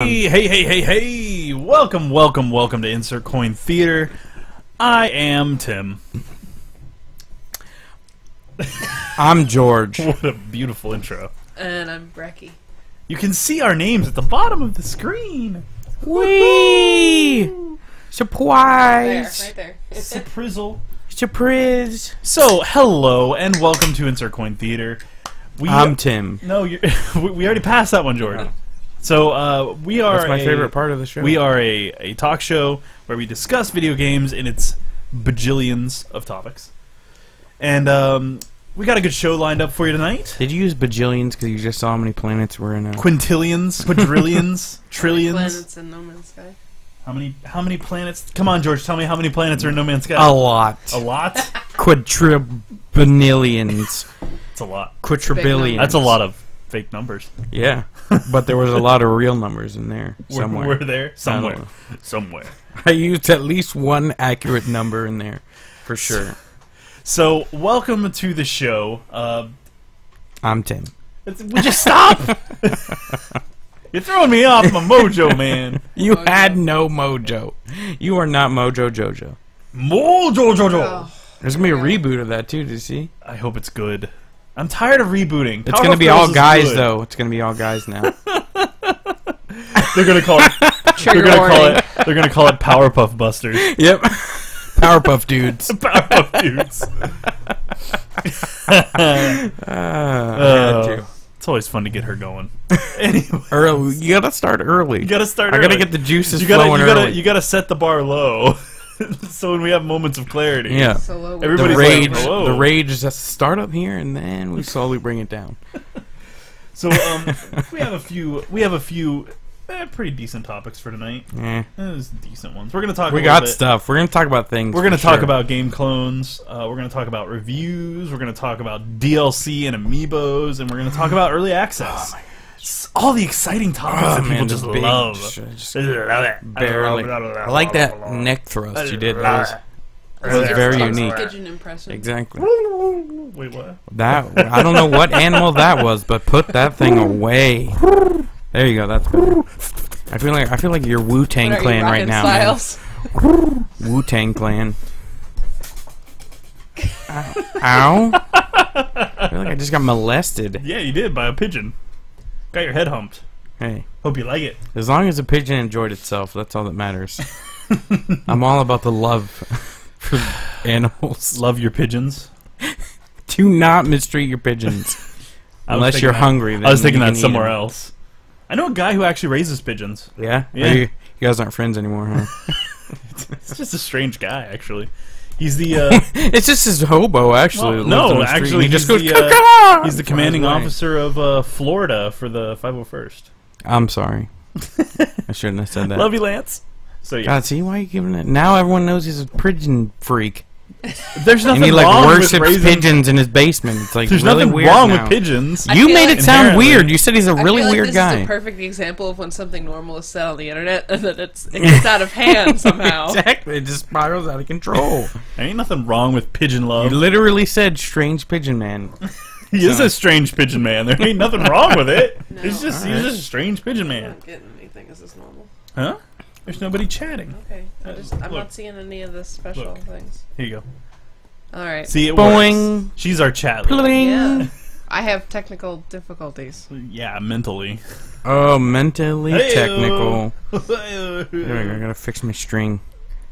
Hey! Welcome to Insert Coin Theater. I am Tim. I'm George. What a beautiful intro. And I'm Reki. You can see our names at the bottom of the screen. Whee! Surprise! Right there. Surprizzle. Surprise! So, hello and welcome to Insert Coin Theater. I'm Tim. No, we already passed that one, George. Oh. So, we are That's my favorite part of the show. We are a talk show where we discuss video games in its bajillions of topics. And, we got a good show lined up for you tonight. Did you use bajillions because you just saw how many planets were in a... Quintillions, quadrillions, trillions. Planets in No Man's Sky. How many planets? Come on, George, tell me how many planets are in No Man's Sky. A lot. A lot? Quadrillions. It's a lot. Quadrillions. That's a lot of fake numbers. Yeah, but there was a lot of real numbers in there somewhere. Were there? Somewhere. I don't know. Somewhere. I used at least one accurate number in there, for sure. So, welcome to the show. I'm Tim. Would you stop? You're throwing me off my mojo, man. You had no mojo. You are not Mojo Jojo. Mojo Jojo. Oh, There's gonna be a reboot of that too. Did you see? I hope it's good. I'm tired of rebooting. It's gonna be all guys though. It's gonna be all guys now. They're gonna call it. They're gonna call it Powerpuff Busters. Yep. Powerpuff dudes. Powerpuff dudes. Had to. It's always fun to get her going. Anyway, Early. You gotta start early. you gotta start. I gotta early. get the juices You gotta, flowing early. you gotta set the bar low, so when we have moments of clarity. Yeah. so low. Everybody's The rage. like, "Whoa." The rage is just start up here, and then we slowly bring it down. So we have a few pretty decent topics for tonight. Those decent ones. We're gonna talk. We a got little bit. stuff. We're gonna talk about things. We're gonna for talk sure. about game clones. We're gonna talk about reviews. We're gonna talk about DLC and Amiibos, and we're gonna talk about early access. All the exciting topics that people just love. Just barely. I like that neck thrust you did. That was very unique. Pigeon impression. Exactly. Wait, what? That I don't know what animal that was, but put that thing away. There you go. That's better. I feel like you're Wu-Tang What are Clan you, right now. Styles? Wu-Tang Clan. Ow! I feel like I just got molested. Yeah, you did by a pigeon. Got your head humped. Hey, Hope you like it. as long as the pigeon enjoyed itself, that's all that matters. I'm all about the love for animals. Love your pigeons. Do not mistreat your pigeons. I was Unless thinking you're that- hungry. Then I was thinking you that can eat somewhere 'em. else. I know a guy who actually raises pigeons. Yeah? Yeah. You guys aren't friends anymore, huh? It's just a strange guy, actually. He's the It's just his hobo, actually. well, that lives on no, the street. actually, he just he's goes. the, he's the Flies commanding away. officer of Florida for the 501st. I'm sorry. I shouldn't have said that. Love you, Lance. So yeah, God, see why you giving it? Now everyone knows he's a pigeon freak, there's and nothing he like wrong with worships raising pigeons in his basement. It's like There's really nothing weird wrong now. with pigeons. I You feel made like it sound inherently- weird. You said he's a really I feel like weird this guy. is a perfect example of when something normal is said on the internet and then it gets out of hand somehow. Exactly, it just spirals out of control. There ain't nothing wrong with pigeon You love. literally said "strange pigeon man." He is a strange pigeon man. There ain't nothing wrong with it. No. He's just Alright. a strange pigeon I'm man. not getting anything. Is this normal? Huh? There's nobody chatting. Okay. I'm Look. not seeing any of the special Look. things. Here you go. Alright. See, it Boing. works. She's our chat lady. Pling. Yeah. I have technical difficulties. Yeah, mentally. Oh, mentally Hey-o. technical. There we go, I gotta fix my string.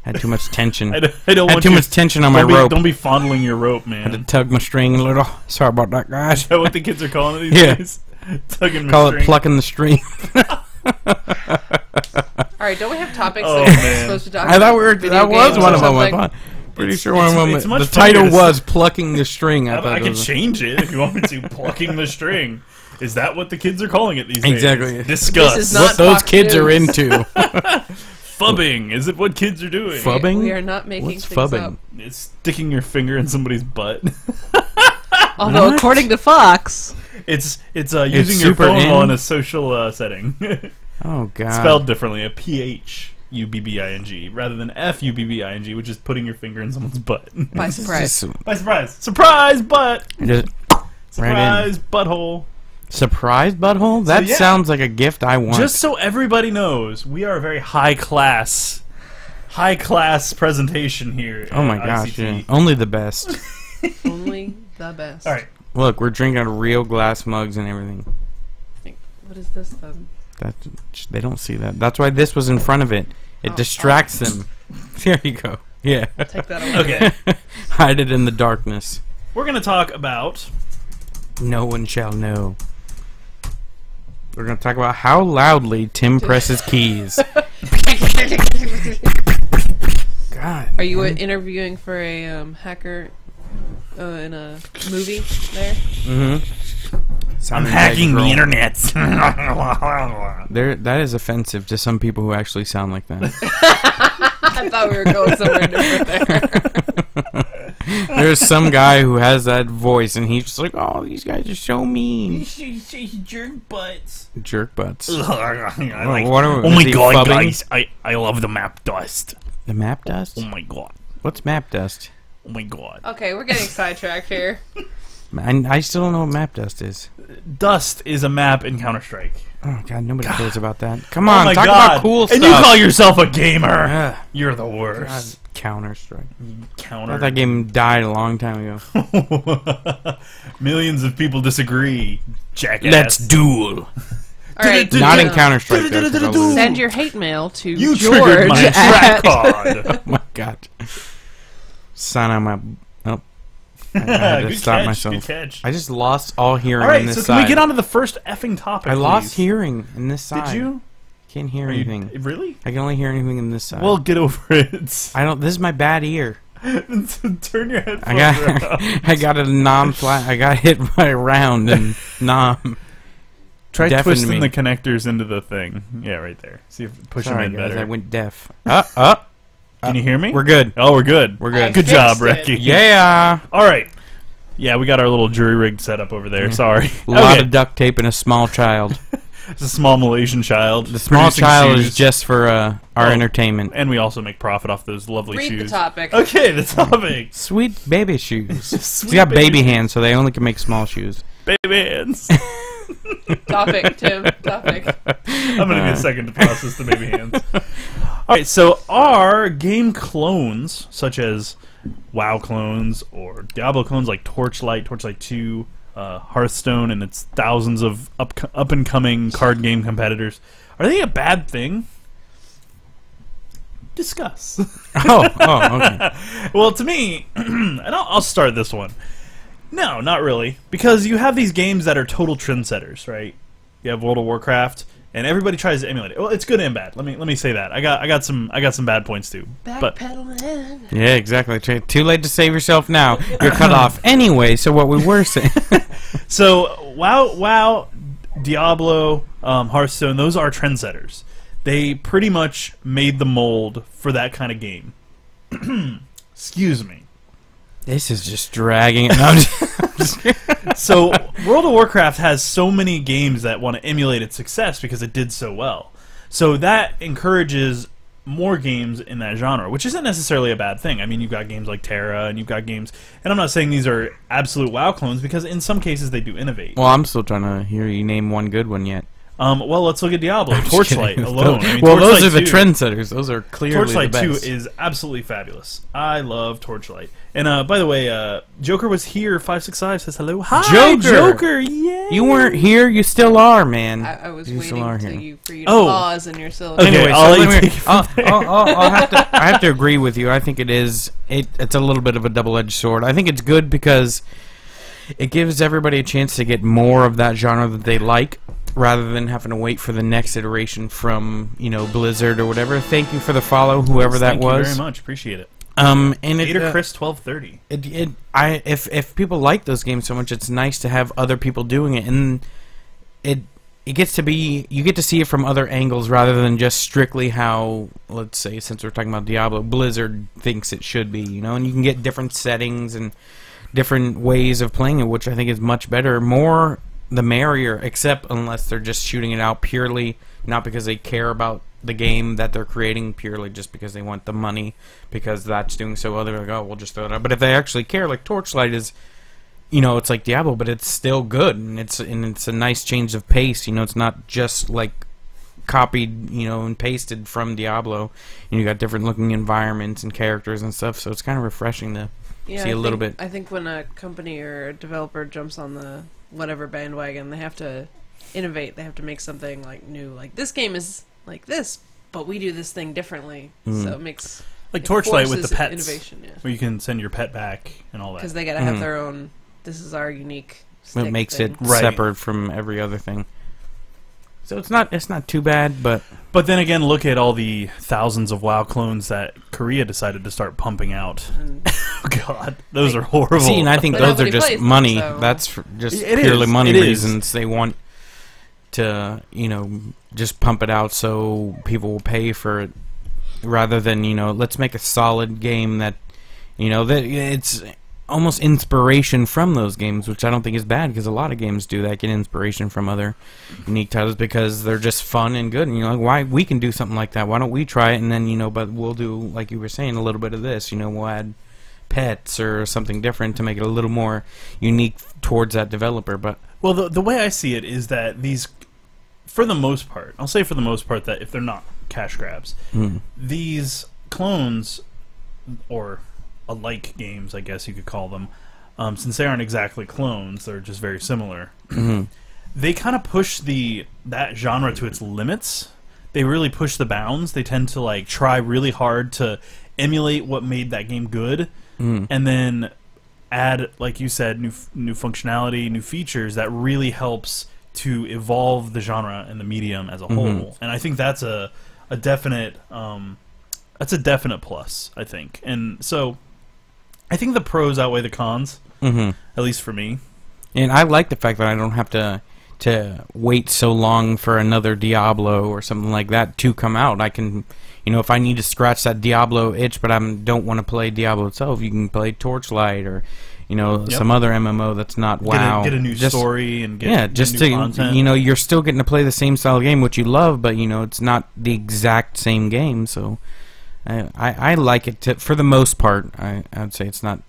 Had too much tension. I don't Had want too you. much tension on my Don't be, rope. Don't be fondling your rope, Had to man. tug my string a little. Sorry about that, guys. Is that what the kids are calling it these Yeah. days? Tugging my Call string. it plucking the string. Alright, don't we have topics Oh, that we're man. supposed to talk I thought about? we were. Video That was games one or of them. I something? thought. Pretty It's- sure one of them. it's much The funnier title to was plucking the string. I thought I it could was change it if you want me to. Plucking the string. Is that what the kids are calling it these days? Exactly. Discuss. This is not what those Fox kids are News. into. Fubbing. Is it what kids are doing? Fubbing? We are not making What's things fubbing? up. It's sticking your finger in somebody's butt. Although, What? according to Fox, It's using your super phone in? while in a social setting. Oh god. Spelled differently, a PHUBBING rather than FUBBING, which is putting your finger in someone's butt. by surprise. Just, By surprise. Surprise butt. just Surprise butthole. Surprise butthole? That yeah. sounds like a gift I want. Just so everybody knows, we are a very high class presentation here. Oh my at gosh, ICT. yeah. Only the best. Only the best. All right. Look, we're drinking out of real glass mugs and everything. What is this then? They don't see that. That's why this was in front of it. It distracts them. There you go. Yeah. Take that away. Okay. Hide it in the darkness. We're gonna talk about. No one shall know. We're going to talk about how loudly Tim presses keys. God. Are you interviewing for a hacker in a movie there? Mm-hmm. I'm hacking the internet. That is offensive to some people who actually sound like that. I thought we were going somewhere different there. There's some guy who has that voice, and he's just like, "Oh, these guys are so mean." Jerk butts. Jerk butts. Oh my god, guys! I love the map dust. The map dust? Oh my god. What's map dust? Oh my god. Okay, we're getting sidetracked here. I still don't know what map dust is. Dust is a map in Counter-Strike. Oh god, nobody cares about that. Come on, oh my talk god. about cool stuff. And you call yourself a gamer? You're the worst. Counter-Strike. Counter. That game died a long time ago. Millions of people disagree. Jackass. Let's duel. All right, Not in Counter-Strike. though, send your hate mail to You George triggered my track at card. Oh my god. Sign on my... Oh. I had to Good stop catch, myself. good catch. I just lost all hearing All right, in this so side. can we get on to the first effing topic, I lost please? hearing in this side. Did you? Can't hear Are you- anything. Really? I can only hear anything in this side. Well, get over it. I don't... This is my bad ear. Turn your headphones I got... around. I got a non-flat... I got hit by a round and nom. Try deafened twisting me. the connectors into the thing. Yeah, right there. See if push Sorry, them in guys, better. I went deaf. Can you hear me? We're good. Oh, we're good. We're good. Good I job, fixed Reki. it. Yeah. All right. Yeah, we got our little jury rigged setup over there. Sorry. A lot Okay. of duct tape and a small child. It's a small Malaysian child. The small producing child shoes. is just for our entertainment. And we also make profit off those lovely Read shoes. the topic. Okay, the topic. Sweet baby shoes. Sweet He's got baby baby hands, so they only can make small shoes. Baby hands. Topic, Tim. Topic. I'm going to need a second to process the baby hands. Alright, so are game clones, such as WoW clones or Diablo clones like Torchlight, Torchlight 2, Hearthstone, and its thousands of up-and-coming card game competitors, are they a bad thing? Discuss. Okay. Well, to me, and I'll start this one. No, not really, because you have these games that are total trendsetters, right? You have World of Warcraft, and everybody tries to emulate it. Well, it's good and bad. Let me say that. I got some bad points too. But Backpedaling. Yeah, exactly. Too late to save yourself now. You're cut off anyway. So what we were saying. so WoW, Diablo, Hearthstone, those are trendsetters. They pretty much made the mold for that kind of game. Excuse me. This is just dragging it. No, I'm just So World of Warcraft has so many games that want to emulate its success because it did so well. So that encourages more games in that genre, which isn't necessarily a bad thing. I mean, you've got games like Terra, and you've got games... And I'm not saying these are absolute WoW clones, because in some cases they do innovate. Well, I'm still trying to hear you name one good one yet. Well, let's look at Diablo. I'm just Torchlight kidding. alone. I mean, Well, Torchlight those are the 2 trendsetters. Those are clearly Torchlight the 2 best. is absolutely fabulous. I love Torchlight. And by the way, Joker was here. 565 says hello. Hi, Joker! Yeah. You weren't here. You still are, man. I was You still are waiting here. for you to Oh. pause in your syllabus. Okay, Anyway, I'll so let you let me- take it I have to agree with you. I think it's a little bit of a double-edged sword. I think it's good because it gives everybody a chance to get more of that genre that they like, rather than having to wait for the next iteration from Blizzard or whatever. Thank you for the follow, whoever that Thank was. you very much. Appreciate it. And it, Gator Chris 1230. if people like those games so much, it's nice to have other people doing it, and it gets to be, you get to see it from other angles rather than just strictly how, let's say, since we're talking about Diablo, Blizzard thinks it should be, and you can get different settings and different ways of playing it, which I think is much better. More the merrier, except unless they're just shooting it out purely not because they care about the game that they're creating, purely just because they want the money, because that's doing so well. They're like, oh, we'll just throw it out. But if they actually care, like Torchlight is you know, it's like Diablo, but it's still good, and it's a nice change of pace. You know, it's not just like copied, you know, and pasted from Diablo. You got different looking environments and characters and stuff, so it's kind of refreshing to see a little bit. I think when a company or a developer jumps on the whatever bandwagon, they have to innovate. They have to make something like new. Like this game is like this, but we do this thing differently. So it makes like Torchlight with the pets, innovation, where you can send your pet back and all that. Because they gotta have their own. This is our unique. It makes thing. it separate from every other thing. So it's not too bad, but then again, look at all the thousands of WoW clones that Korea decided to start pumping out. Oh God, those are horrible. See, and I think those are just money. Them, so. That's just purely money reasons. Is. They want to, you know, just pump it out so people will pay for it, rather than, you know, let's make a solid game that, you know, that it's almost inspiration from those games, which I don't think is bad, because a lot of games do that, get inspiration from other unique titles because they're just fun and good. And, you know, like, why we can do something like that? Why don't we try it? And then, you know, but we'll do, like you were saying, a little bit of this. You know, we'll add pets or something different to make it a little more unique towards that developer. But well, the way I see it is that these, for the most part, I'll say for the most part that if they're not cash grabs, these clones or alike games, I guess you could call them, since they aren't exactly clones, they're just very similar. They kind of push that genre to its limits. They really push the bounds. They tend to like try really hard to emulate what made that game good, and then add, like you said, new functionality, new features that really helps to evolve the genre and the medium as a whole. And I think that's a definite plus, I think. And so I think the pros outweigh the cons, at least for me. And I like the fact that I don't have to wait so long for another Diablo or something like that to come out. I can, you know, if I need to scratch that Diablo itch, but I don't want to play Diablo itself, you can play Torchlight or, you know, some other MMO that's not WoW. Get a new story and get new content. You know, you're still getting to play the same style of game, which you love, but, you know, it's not the exact same game, so I like it for the most part. I would say it's not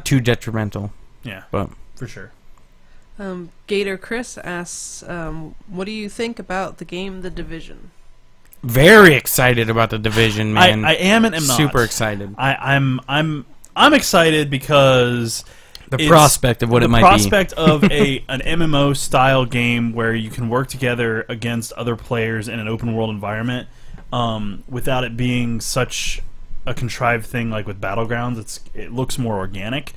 too detrimental. Yeah, but for sure. Gator Chris asks, "What do you think about the game The Division?" Very excited about The Division, man. I am and am not. Super excited. I'm excited because the prospect of what it might be. The prospect of an MMO style game where you can work together against other players in an open world environment. Without it being such a contrived thing like with Battlegrounds, it looks more organic.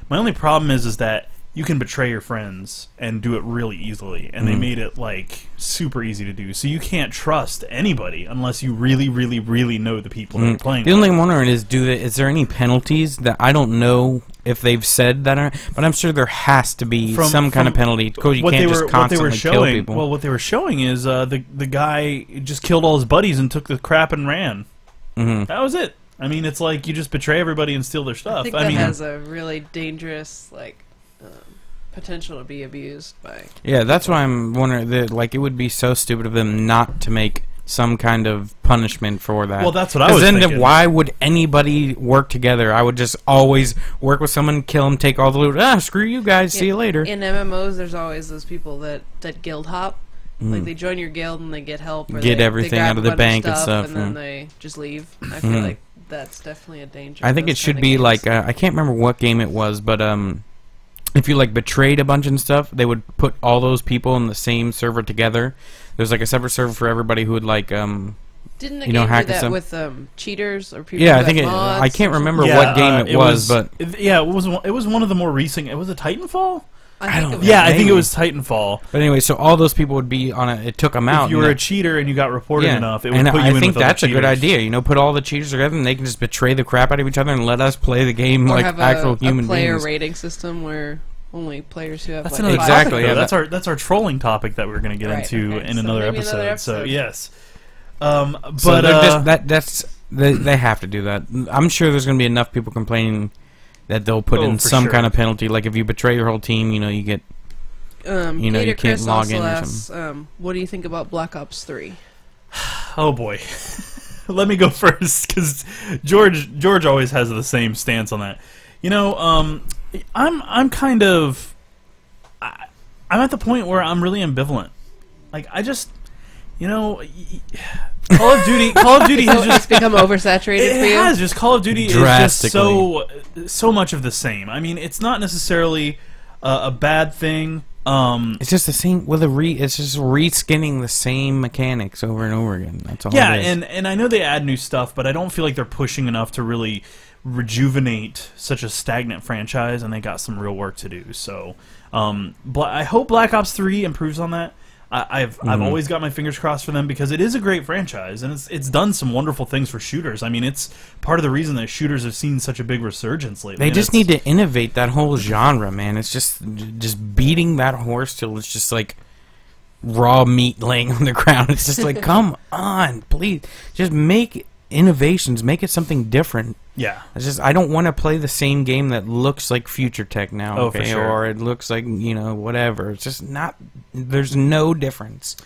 My only problem is that you can betray your friends and do it really easily, and they made it like super easy to do. So you can't trust anybody unless you really, really, really know the people that you're playing. The only thing I'm wondering is there any penalties that I don't know if they've said that, but I'm sure there has to be some kind of penalty because you can't just constantly kill people. Well, what they were showing is the guy just killed all his buddies and took the crap and ran. That was it. I mean, it's like you just betray everybody and steal their stuff. I think that has a really dangerous potential to be abused by. Yeah, that's why I'm wondering. Like, it would be so stupid of them not to make some kind of punishment for that. Well, that's what I was thinking. Then why would anybody work together? I would just always work with someone, kill them, take all the loot. Screw you guys. See you later. In MMOs, there's always those people that guild hop. Like, they join your guild and they get help. Or get everything out of the bank and stuff. And then they just leave. I feel like that's definitely a danger. I think it should be like, I can't remember what game it was, but if you like betrayed a bunch and stuff, they would put all those people in the same server together. There's like a separate server for everybody who would like didn't the game hack do that some with cheaters or people? Yeah, I think I can't remember what game it was, but it was one of the more recent. It was a Titanfall. I think it was Titanfall. But anyway, so all those people would be on it. It took them out. If you were a cheater and you got reported enough, it would put you I in think with that's other a good idea. You know, put all the cheaters together and they can just betray the crap out of each other and let us play the game or like have actual human a player beings. rating system where only players who have that's like another exactly. Topic, yeah, that's our trolling topic that we're going to get into in another episode. So yes, but they have to do that. I'm sure there's going to be enough people complaining that they'll put in some kind of penalty. Like if you betray your whole team, you know, you get. You know, you can't log in or something. What do you think about Black Ops 3? Oh boy, let me go first because George always has the same stance on that. You know, I'm kind of I'm at the point where I'm really ambivalent. Like I just, Call of Duty has just become oversaturated for it you. has just Call of Duty is just Drastically. so much of the same. I mean, it's not necessarily a bad thing. It's just the same with it's just reskinning the same mechanics over and over again. That's all. Yeah, it is. and I know they add new stuff, but I don't feel like they're pushing enough to really rejuvenate such a stagnant franchise, and they got some real work to do. So, I hope Black Ops 3 improves on that. I've always got my fingers crossed for them because it is a great franchise and it's done some wonderful things for shooters. I mean, it's part of the reason that shooters have seen such a big resurgence lately. They just need to innovate that whole genre, man. It's just beating that horse till it's just like raw meat laying on the ground. It's just like, come on, please, just make innovations, make it something different. Yeah, it's just I don't want to play the same game that looks like Future Tech now, oh, for sure. Or it looks like whatever. It's just not. There's no difference.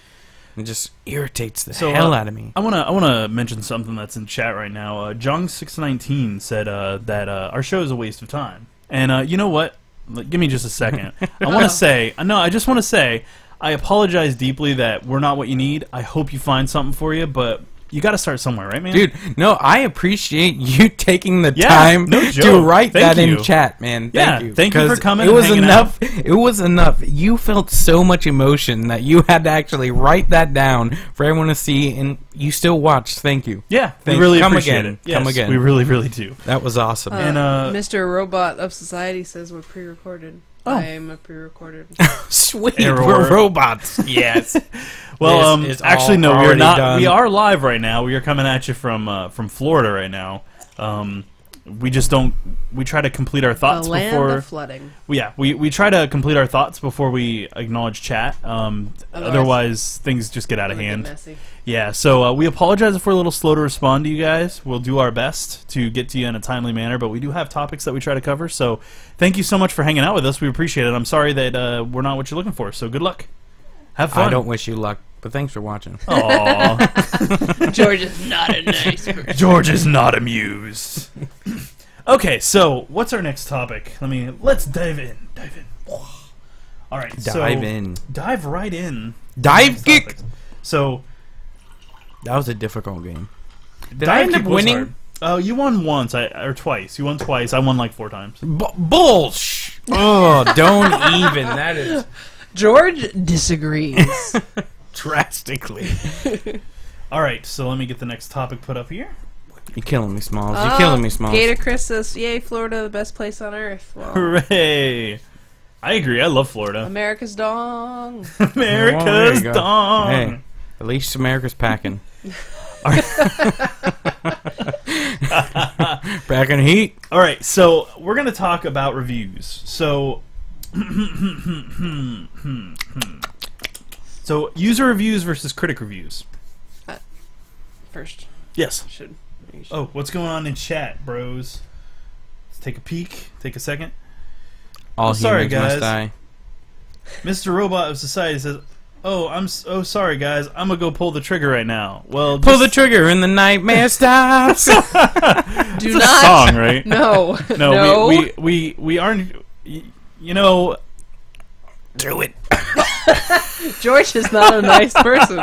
It just irritates the hell out of me. I wanna mention something that's in chat right now. Jung619 said that our show is a waste of time, and you know what? Give me just a second. I just want to say I apologize deeply that we're not what you need. I hope you find something for you, but you got to start somewhere, right, man? Dude, no, I appreciate you taking the time to write that in chat, man. Thank you. Thank you for coming. It was enough. It was enough. You felt so much emotion that you had to actually write that down for everyone to see, and you still watched. Thank you. Yeah, we really appreciate it. Come again. We really, really do. That was awesome. And Mr. Robot of Society says we're pre-recorded. Oh. I am a pre-recorded. Sweet, we're robots. Yes. Well, actually, no, we're not. Done. We are live right now. We are coming at you from Florida right now. We just don't. We try to complete our thoughts the land before of flooding. We try to complete our thoughts before we acknowledge chat. Otherwise, things just get out of hand. Messy. Yeah. So we apologize if we're a little slow to respond to you guys. We'll do our best to get to you in a timely manner, but we do have topics that we try to cover. So thank you so much for hanging out with us. We appreciate it. I'm sorry that we're not what you're looking for. So good luck. Have fun. I don't wish you luck. But thanks for watching. Aww. George is not a nice person. George is not amused. Okay, so what's our next topic? Let's dive in. All right, dive right in. Dive kick. So that was a difficult game. Did I end up winning? Oh, you won once, or twice. You won twice. I won like 4 times. Bullsh! Oh, don't even. That is. George disagrees. Drastically. All right, so let me get the next topic put up here. You're killing me, Smalls. You're killing me, Smalls. Gator Chris says, "Yay, Florida, the best place on earth." Well, hooray! I agree. I love Florida. America's dong. America's dong. Hey, at least America's packing. Packing heat. All right, so we're gonna talk about reviews. So. So, user reviews versus critic reviews. First. Yes. Should. Oh, what's going on in chat, bros? Let's take a peek. Take a second. All sorry, humans guys. must die. Mr. Robot of Society says, I'm sorry, guys. I'm gonna go pull the trigger right now. Well, pull the trigger and the nightmare stops. Do it's not. A song, right? No. No. We aren't. You know. Do it. George is not a nice person.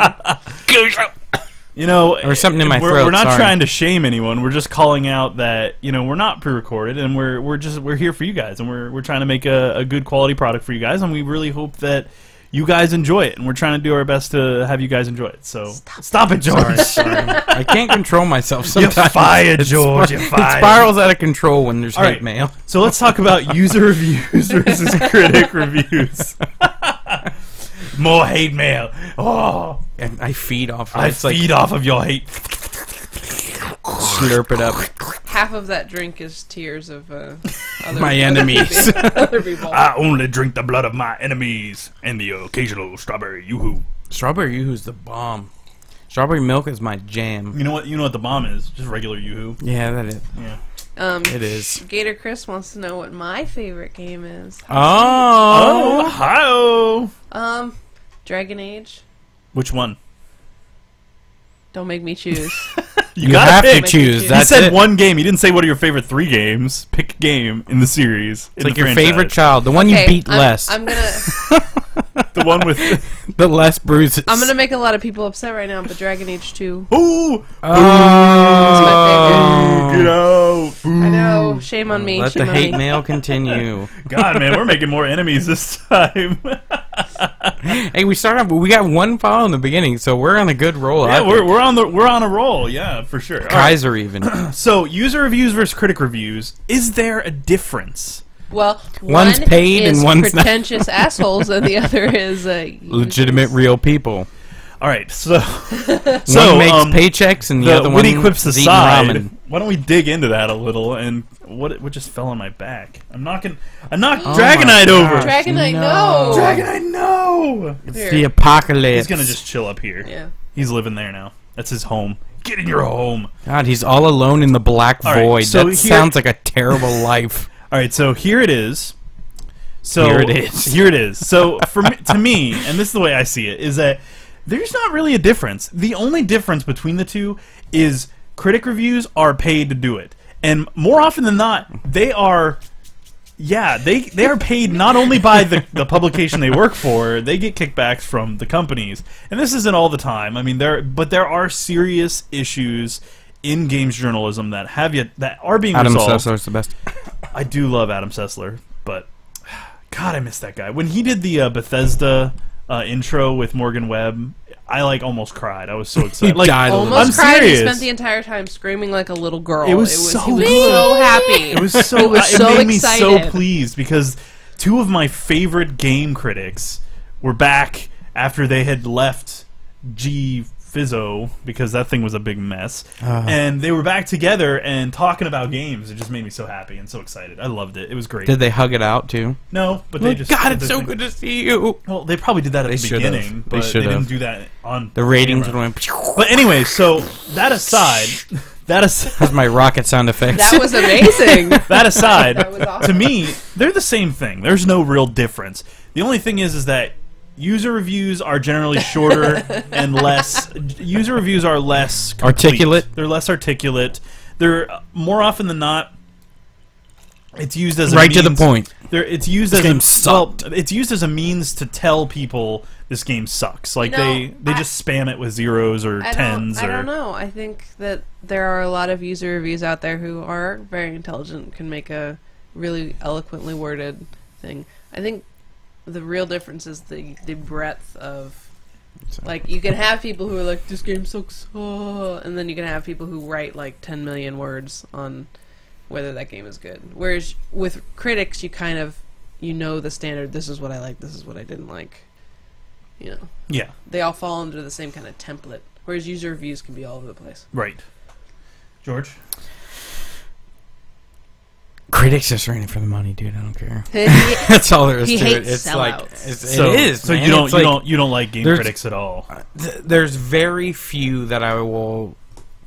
You know, or something in my throat. We're not trying to shame anyone. We're just calling out that we're not pre-recorded, and we're here for you guys, and we're trying to make a good quality product for you guys, and we really hope that you guys enjoy it, and we're trying to do our best to have you guys enjoy it. So stop it, George. Sorry. I can't control myself sometimes. You're fired, George. You're fired. It spirals out of control when there's hate mail. So let's talk about user reviews versus critic reviews. More hate mail. Oh, and I feed off. I feed off of your hate. Slurp it up. Half of that drink is tears of my enemies. Other people. I only drink the blood of my enemies and the occasional strawberry yoo-hoo. Strawberry yoo-hoo's the bomb. Strawberry milk is my jam. You know what the bomb is? Just regular yoo-hoo. Yeah, that is. Yeah. It is. Gator Chris wants to know what my favorite game is. Oh, hi-oh. Dragon Age. Which one? Don't make me choose. You gotta have to pick. choose. He That's said it. one game. He didn't say what are your favorite 3 games. Pick a game in the series. It's like your favorite child, the one Okay, you beat less, I'm gonna The one with. the less bruises. I'm gonna make a lot of people upset right now, but Dragon Age 2. Ooh! Oh. Get out! I know. Shame on me. Let shame the on hate me. mail continue. God, man, we're making more enemies this time. Hey, we got one follow in the beginning, so we're on a good roll. Yeah, we're on a roll. Yeah, for sure. All right. Kaiser even. So, user reviews versus critic reviews. Is there a difference? Well, One's one paid is and one's not. pretentious assholes, and the other is Legitimate, real people. All right, so One makes paychecks and the other one witty quips is eating aside, ramen. why don't we dig into that a little? And what just fell on my back? I knocked Oh Dragonite my over. gosh. Dragonite, No. no. Dragonite, no. It's Here. the apocalypse. He's gonna just chill up here. Yeah. He's living there now. That's his home. Get in your home. God, he's all alone in the black All right, void. so That here- sounds like a terrible life. All right, so here it is. So Here it is. Here it is. So to me, and this is the way I see it, is that there's not really a difference. The only difference between the two is critic reviews are paid to do it, and more often than not, they are. Yeah, they are paid not only by the publication they work for, they get kickbacks from the companies, and this isn't all the time. I mean, there are serious issues in games journalism that are being Adam resolved. Sessler's the best. I do love Adam Sessler, but God, I miss that guy. When he did the Bethesda intro with Morgan Webb, I almost cried. I was so excited. He died a little. Almost I'm cried. serious. He spent the entire time screaming like a little girl. It was he so was good. so happy. It was so. He was it so made me so excited. pleased because 2 of my favorite game critics were back after they had left G Fizzo because that thing was a big mess, and they were back together and talking about games. It just made me so happy and so excited. I loved it. It was great. Did they hug it out too? No, but they just. God, it's so good to see you. Well, they probably did that at They the should've. beginning, They but they should've. didn't do that on The ratings camera. went. But anyway, so that aside, That's my rocket sound effects. That was amazing. that aside, That was awesome. to me, they're the same thing. There's no real difference. The only thing is that user reviews are generally shorter and less. User reviews are less complete. Articulate? They're less articulate. They're more often than not. It's used as a Right to the means- point. It's used This as game well, sucked. it's used as a means to tell people this game sucks. Like You know, they just spam it with zeros or tens I or. don't know. I think that there are a lot of user reviews out there who are very intelligent, can make a really eloquently worded thing. I think the real difference is the breadth of. Like, you can have people who are like, this game sucks, and then you can have people who write like 10 million words on whether that game is good. Whereas with critics, you kind of, the standard, this is what I like, this is what I didn't like. Yeah, They all fall under the same kind of template. Whereas user reviews can be all over the place. right. George? Critics just running for the money, dude. I don't care. He That's all there is to it. hates It's like sellouts. it is. So man. you don't It's like, you don't like game there's- critics at all. There's very few that I will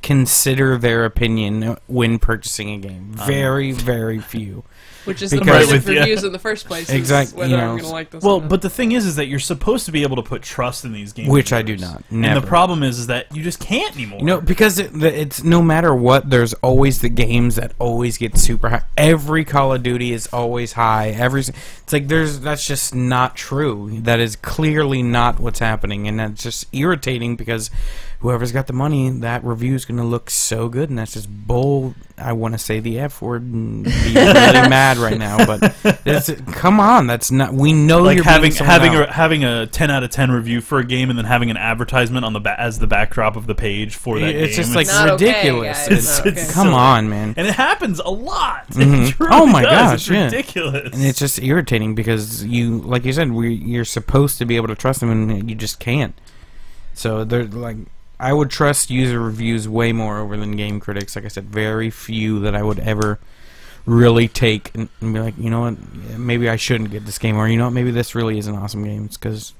consider their opinion when purchasing a game. Very, very few. Which is the Because- point of Right, with- reviews in the first place. is Exact- Whether you I'm know, going to like this Well, or not. but the thing is that you're supposed to be able to put trust in these games, Which I do reviewers. not. And Never. the problem is that you just can't anymore. Because it's no matter what, there's always the games that always get super high. Every Call of Duty is always high. It's like that's just not true. That is clearly not what's happening, and that's just irritating because whoever's got the money, that review is going to look so good, and that's just bull. I want to say the F word and be really mad right now, but come on, that's not. We know like you're having beating someone out. having a 10 out of 10 review for a game and then having an advertisement on the as the backdrop of the page for that game. It's just like Not okay, ridiculous. guys. It's- Not it's okay. Come silly. on, man. And it happens a lot. Mhm. It truly Oh my does. gosh, it's yeah. ridiculous. And it's just irritating because you, like you said, you're supposed to be able to trust them, and you just can't. So they're like, I would trust user reviews way more over than game critics. Like I said, very few that I would ever really take and be like, you know what, maybe I shouldn't get this game, or you know what, maybe this really is an awesome game. It's because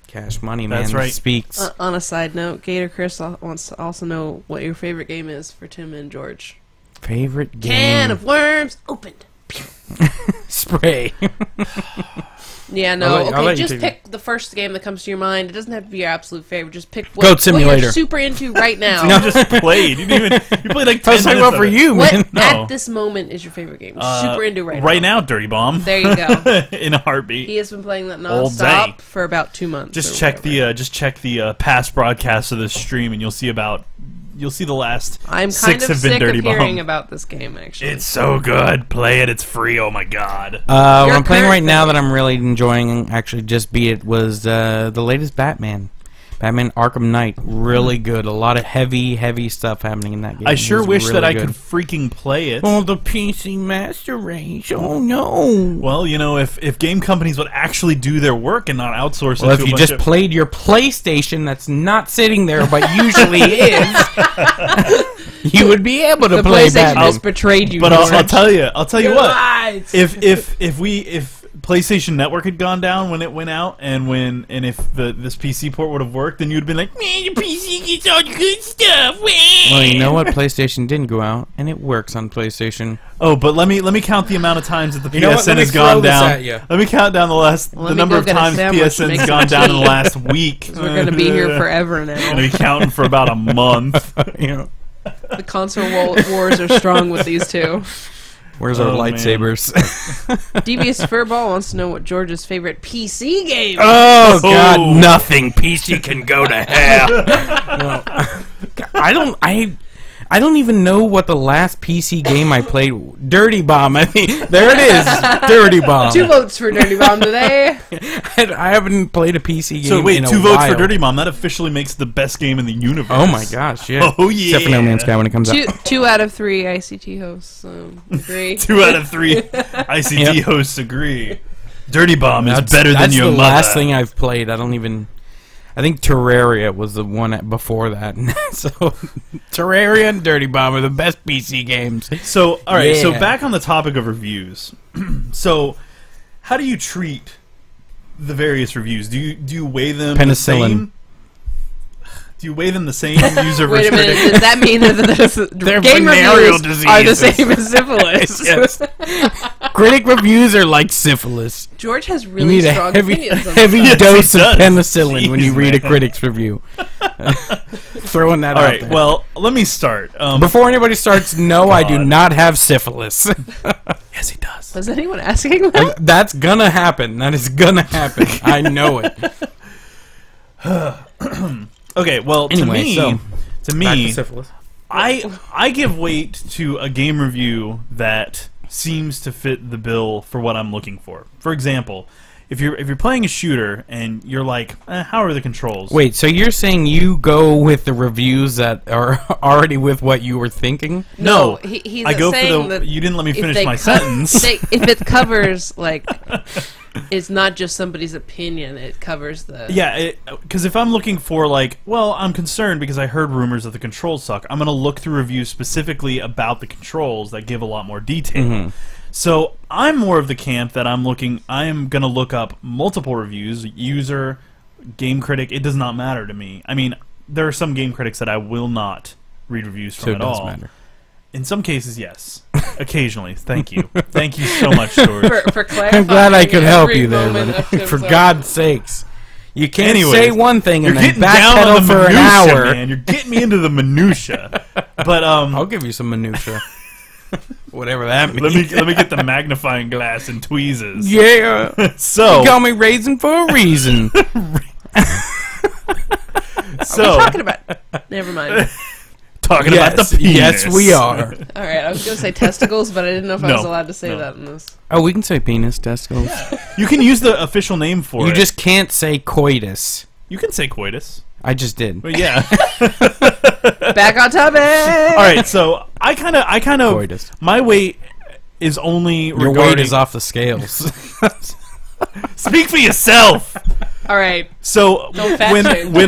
cash money, man. That's right. Speaks. On a side note, Gator Chris wants to also know what your favorite game is for Tim and George. Favorite game. Can of worms opened. Pew. Spray. Yeah, no. I'll Okay, let you just take pick the first game that comes to your mind. It doesn't have to be your absolute favorite. Just pick Goat what Simulator. you're super into right now. You just played. You didn't even. You played like 10 I was talking minutes about for of it. you, What man. No. at this moment is your favorite game? Super into right now. Right now, Dirty Bomb. There you go. In a heartbeat. He has been playing that All day. nonstop for about 2 months. Just or check whatever. the past broadcasts of this stream, and you'll see the last I'm kind 6 of have been sick Dirty of hearing Bomb. about this game. Actually, It's so good. Play it. It's free. Oh my god. What I'm playing current right now favorite. that I'm really enjoying, actually just beat it, was the latest Batman. Batman Arkham Knight. Really good. A lot of heavy stuff happening in that game. I sure It's wish that really I good. could freaking play it. Oh, the PC Master Race. Oh, no. Well, you know, if game companies would actually do their work and not outsource Well, it if to you a just bunch of... played your PlayStation that's not sitting there but usually is, you would be able to the play PlayStation Batman. has betrayed you. But I'll George. tell you You're what. lies. If PlayStation Network had gone down when it went out, and if this PC port would have worked, then you'd been like, man, your PC gets all the good stuff. Well, you know what? PlayStation didn't go out, and it works on PlayStation. Oh, but let me count the amount of times that the You know what? PSN Let me has throw gone this down. at ya. Let me count down Let the me number go of get a times sandwich to make PSN's some gone down in the tea. last week. We're gonna be here forever now. Gonna be counting for about a month. You know, The console wars are strong with these two. where's our Oh, man. lightsabers? Devious Furball wants to know what George's favorite PC game. Oh God, Oh. nothing. PC can go to hell. Well, I don't even know what the last PC game I played. Dirty Bomb. I mean, there it is. Dirty Bomb. 2 votes for Dirty Bomb today. I haven't played a PC game. So wait, in a 2 votes while. for Dirty Bomb. That officially makes the best game in the universe. Oh my gosh, yeah. Oh yeah. Except for No Man's Sky when it comes out. Two out of 3 ICT hosts agree. 2 out of 3 ICT Yep. hosts agree. Dirty Bomb is That's better than that's your the mother. last thing I've played. I think Terraria was the one before that. So Terraria and Dirty Bomb are the best PC games. So, all right. So Yeah. back on the topic of reviews. So, how do you treat the various reviews? Do you weigh them Penicillin. the same? Do you weigh them the same? User Wait versus a minute, critic? does that mean that They're game venereal reviews are the diseases. same as syphilis? Yes. Critic reviews are like syphilis. George has You really need a strong heavy, opinions on heavy this. Yes, dose he of does. penicillin when you Jeez, read a man. critic's review. Throwing that All out right. there. Well, let me start. Before anybody starts, no, I do God. not have syphilis. yes, he does. Was anyone asking that? That's gonna happen. That is gonna happen. I know it. Okay. Well, Anyway, to Back me, to syphilis. I give weight to a game review that seems to fit the bill for what I'm looking for. For example, if you're playing a shooter and you're like, how are the controls? Wait, so you're saying you go with the reviews that are already with what you were thinking? No, he's I go for saying the. that You didn't let me if finish they my co- sentence. if it covers, like, it's not just somebody's opinion, it covers the... Yeah, because if I'm looking for, like, well, I'm concerned because I heard rumors that the controls suck, I'm going to look through reviews specifically about the controls that give a lot more detail. Mm-hmm. So I'm more of the camp that I am going to look up multiple reviews, user, game critic, it does not matter to me. I mean, there are some game critics that I will not read reviews from So it at does all. matter. In some cases, yes. Occasionally. Thank you. Thank you so much, George. For clarifying I'm glad I could help every you there, moment but of for Tim's God's sakes. You can't Anyways, say one thing You're and then getting down on backpedal the for an minutia, hour. man. You're getting me into the minutia. But I'll give you some minutia. Whatever that means. let me get the magnifying glass and tweezers. Yeah. So You call me Raisin for a reason. so talking about... Never mind. talking about the penis. Yes, we are. All right, I was going to say testicles, but I didn't know if I No, was allowed to say no. that in this. Oh, we can say penis testicles. You can use the official name for You it. just can't say coitus. You can say coitus. I just did. But yeah. Back on topic! All right. So I kind of Coitus. my weight is only Your weight regarding. is off the scales. Speak for yourself. All right. So Don't fat shame. when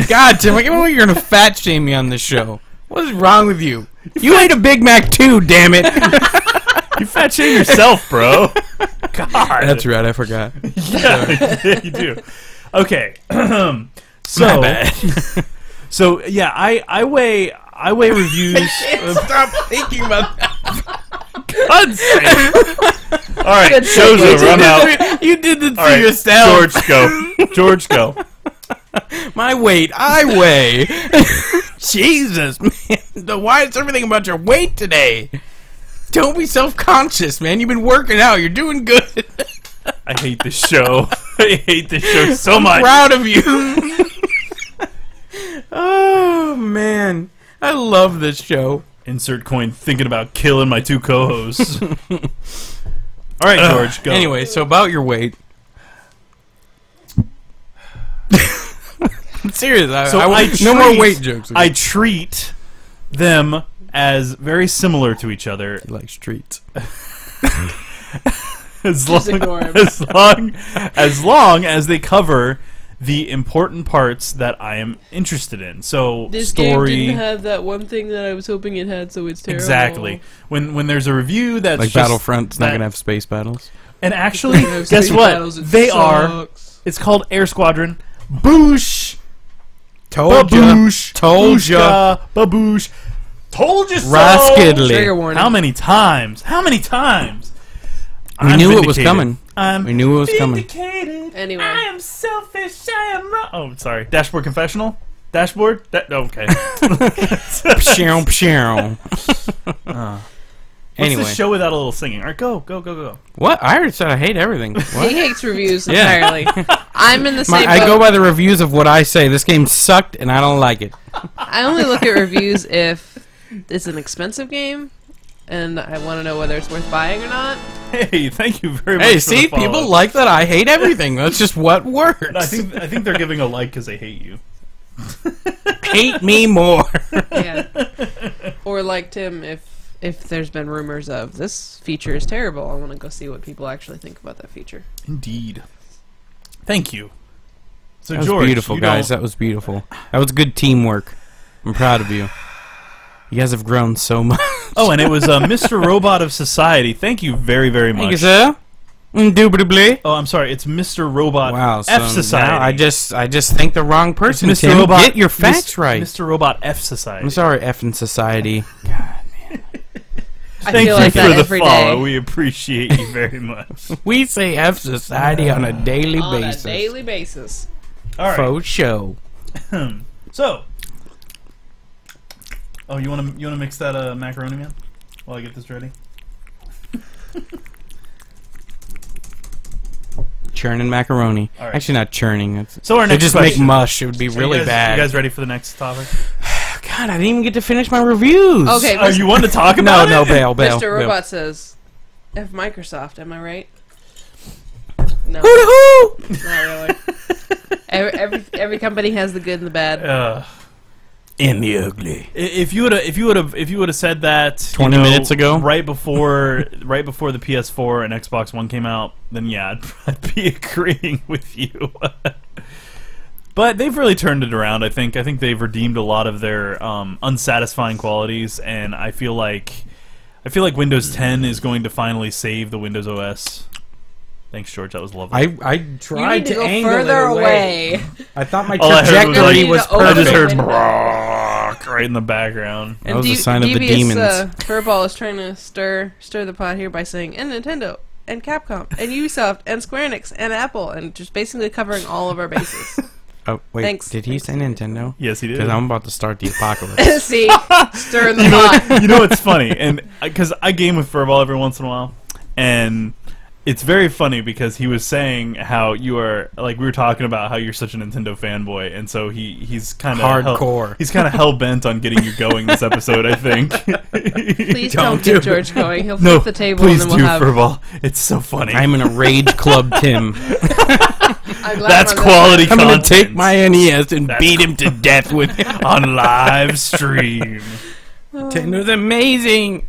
God, Tim, I can't believe you're gonna fat shame me on this show. What is wrong with you? You ate a Big Mac too, damn it. you fat shame yourself, bro. God. That's right, I forgot. Yeah, you do. Okay. My So bad. so yeah, I weigh reviews. Stop thinking about that. God's sake. All right, Good show's segue, over. I'm out. You did it to All right, yourself. George, go. George, go. My weight, I weigh. Jesus, man. Why is everything about your weight today? Don't be self-conscious, man. You've been working out. You're doing good. I hate this show. I hate this show so much. I'm proud of you. Oh, man. I love this show. Insert coin thinking about killing my two co-hosts. All right, George, go. Anyway, so about your weight. I'm serious. No more weight jokes. I treat them as very similar to each other. He likes treats. Ignore him. as long as they cover the important parts that I am interested in. So This story game didn't have that one thing that I was hoping it had, so it's terrible. exactly. When there's a review that's Like just Battlefront's not that- gonna have space battles. and actually, Those guess space what? battles, it They are. sucks. It's called Air Squadron. Boosh. Told ya. Baboosh. Told ya. Booshka, Baboosh. Told you so. Rascally. Trigger warning. How many times? How many times? We knew it was vindicated. coming. I'm We knew it was coming. vindicated. Anyway. I am selfish. I am wrong. Oh, sorry. Dashboard confessional. Dashboard. Okay. Pshow, pshow. Anyway, What's the show without a little singing? All right, go. what? I already said I hate everything. He What? hates reviews Yeah. entirely. I'm in the same boat. I go by the reviews of what I say. This game sucked, and I don't like it. I only look at reviews if it's an expensive game, and I want to know whether it's worth buying or not. Hey, thank you very much. Hey, for see, the follow. people like that I hate everything. That's just what works. I think they're giving a like because they hate you. Hate me more. Yeah. Or like Tim, if there's been rumors of this feature is terrible, I want to go see what people actually think about that feature. Indeed. Thank you. So That was George, beautiful, you guys. don't- That was beautiful. That was good teamwork. I'm proud of you. You guys have grown so much. Oh, and it was Mr. Robot of Society. Thank you very, very much. Thank you, sir. Indubitably. Oh, I'm sorry. It's Mr. Robot Wow. So F Society. now I just think the wrong person. Mr. Tim. Robot. Get your facts right. Mr. Robot F Society. I'm sorry, F in society. I Thank feel you like for that the every follow. day. We appreciate you very much. We say F society on a daily On basis. a daily basis. All right. Faux show. So. Oh, you wanna mix that macaroni, man? While I get this ready. Churning macaroni. All right. Actually, not churning. It's, So our they next just question. make mush. It would be really you guys, bad. You guys ready for the next topic? God, I didn't even get to finish my reviews. Okay, Oh, you want to talk No, about no, it? bail. Mr. Robot says, F Microsoft, am I right? No, Hoo-hoo! not really. Every company has the good and the bad. And the ugly. If you would have said that 20 minutes ago? right before the PS4 and Xbox One came out, then yeah, I'd be agreeing with you. But they've really turned it around. I think they've redeemed a lot of their unsatisfying qualities, and I feel like Windows 10 is going to finally save the Windows OS. Thanks, George. That was lovely. I You tried need to go angle further it away. I thought my All I heard was, trajectory like, was I I perfect. just heard Windows. right in the background. That was a sign of the demons. Furball is trying to stir the pot here by saying, and Nintendo, and Capcom, and Ubisoft, and Square Enix, and Apple, and just basically covering all of our bases. Oh, wait. Thanks. Did he say Nintendo? Yes, he did. Because I'm about to start the apocalypse. See? Stirring the pot. You know what's funny? And because I game with Furball every once in a while, and it's very funny because he was saying how you are, like, we were talking about how you're such a Nintendo fanboy, and so he's kind of Hardcore. He's kind of hell bent on getting you going this episode. I think. Please Don't don't get do George going. He'll No, flip the table please and do, then we'll have... Furball. It's so funny. I'm in a rage club, Tim. I'm glad That's I'm on this quality side. I'm going content. to take my NES and That's beat him to death with it. on live stream. Nintendo's amazing.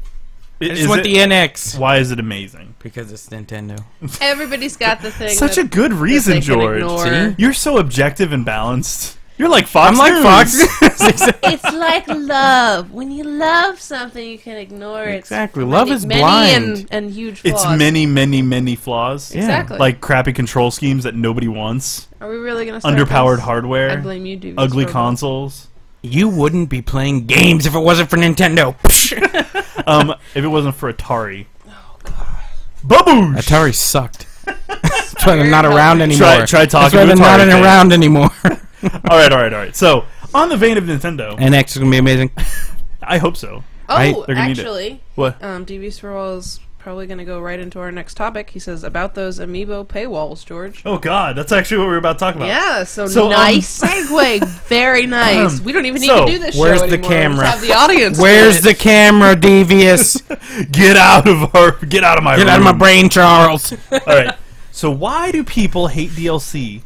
I just Is want it- the NX. Why is it amazing? Because it's Nintendo. Everybody's got the thing. Such that, a good that reason, they can George. ignore. See? You're so objective and balanced. You're like Fox I'm like News. Fox. It's like love. When you love something, you can ignore it. Exactly. Love is many blind. and huge flaws. It's many, many, many flaws. Yeah. Exactly. Like crappy control schemes that nobody wants. Are we really gonna start Underpowered this? hardware. I blame you, dude. Ugly consoles. You wouldn't be playing games if it wasn't for Nintendo. If it wasn't for Atari. Baboosh! Atari sucked. That's why they're not Very around healthy. anymore. Try That's talking why to they're not Atari fans. around anymore. All right. So, on the vein of Nintendo, NX is gonna be amazing. I hope so. Right? Oh, They're gonna need it. actually, What? DB's for All is probably going to go right into our next topic. He says about those Amiibo paywalls, George. Oh God, that's actually what we were about to talk about. Yeah, so So, nice segue. Very nice. We don't even need so, to do this where's show the anymore. camera? Just have the audience. do Where's it. the camera, Devious? Get out of my Get out of my room. brain, Charles. All right. So why do people hate DLC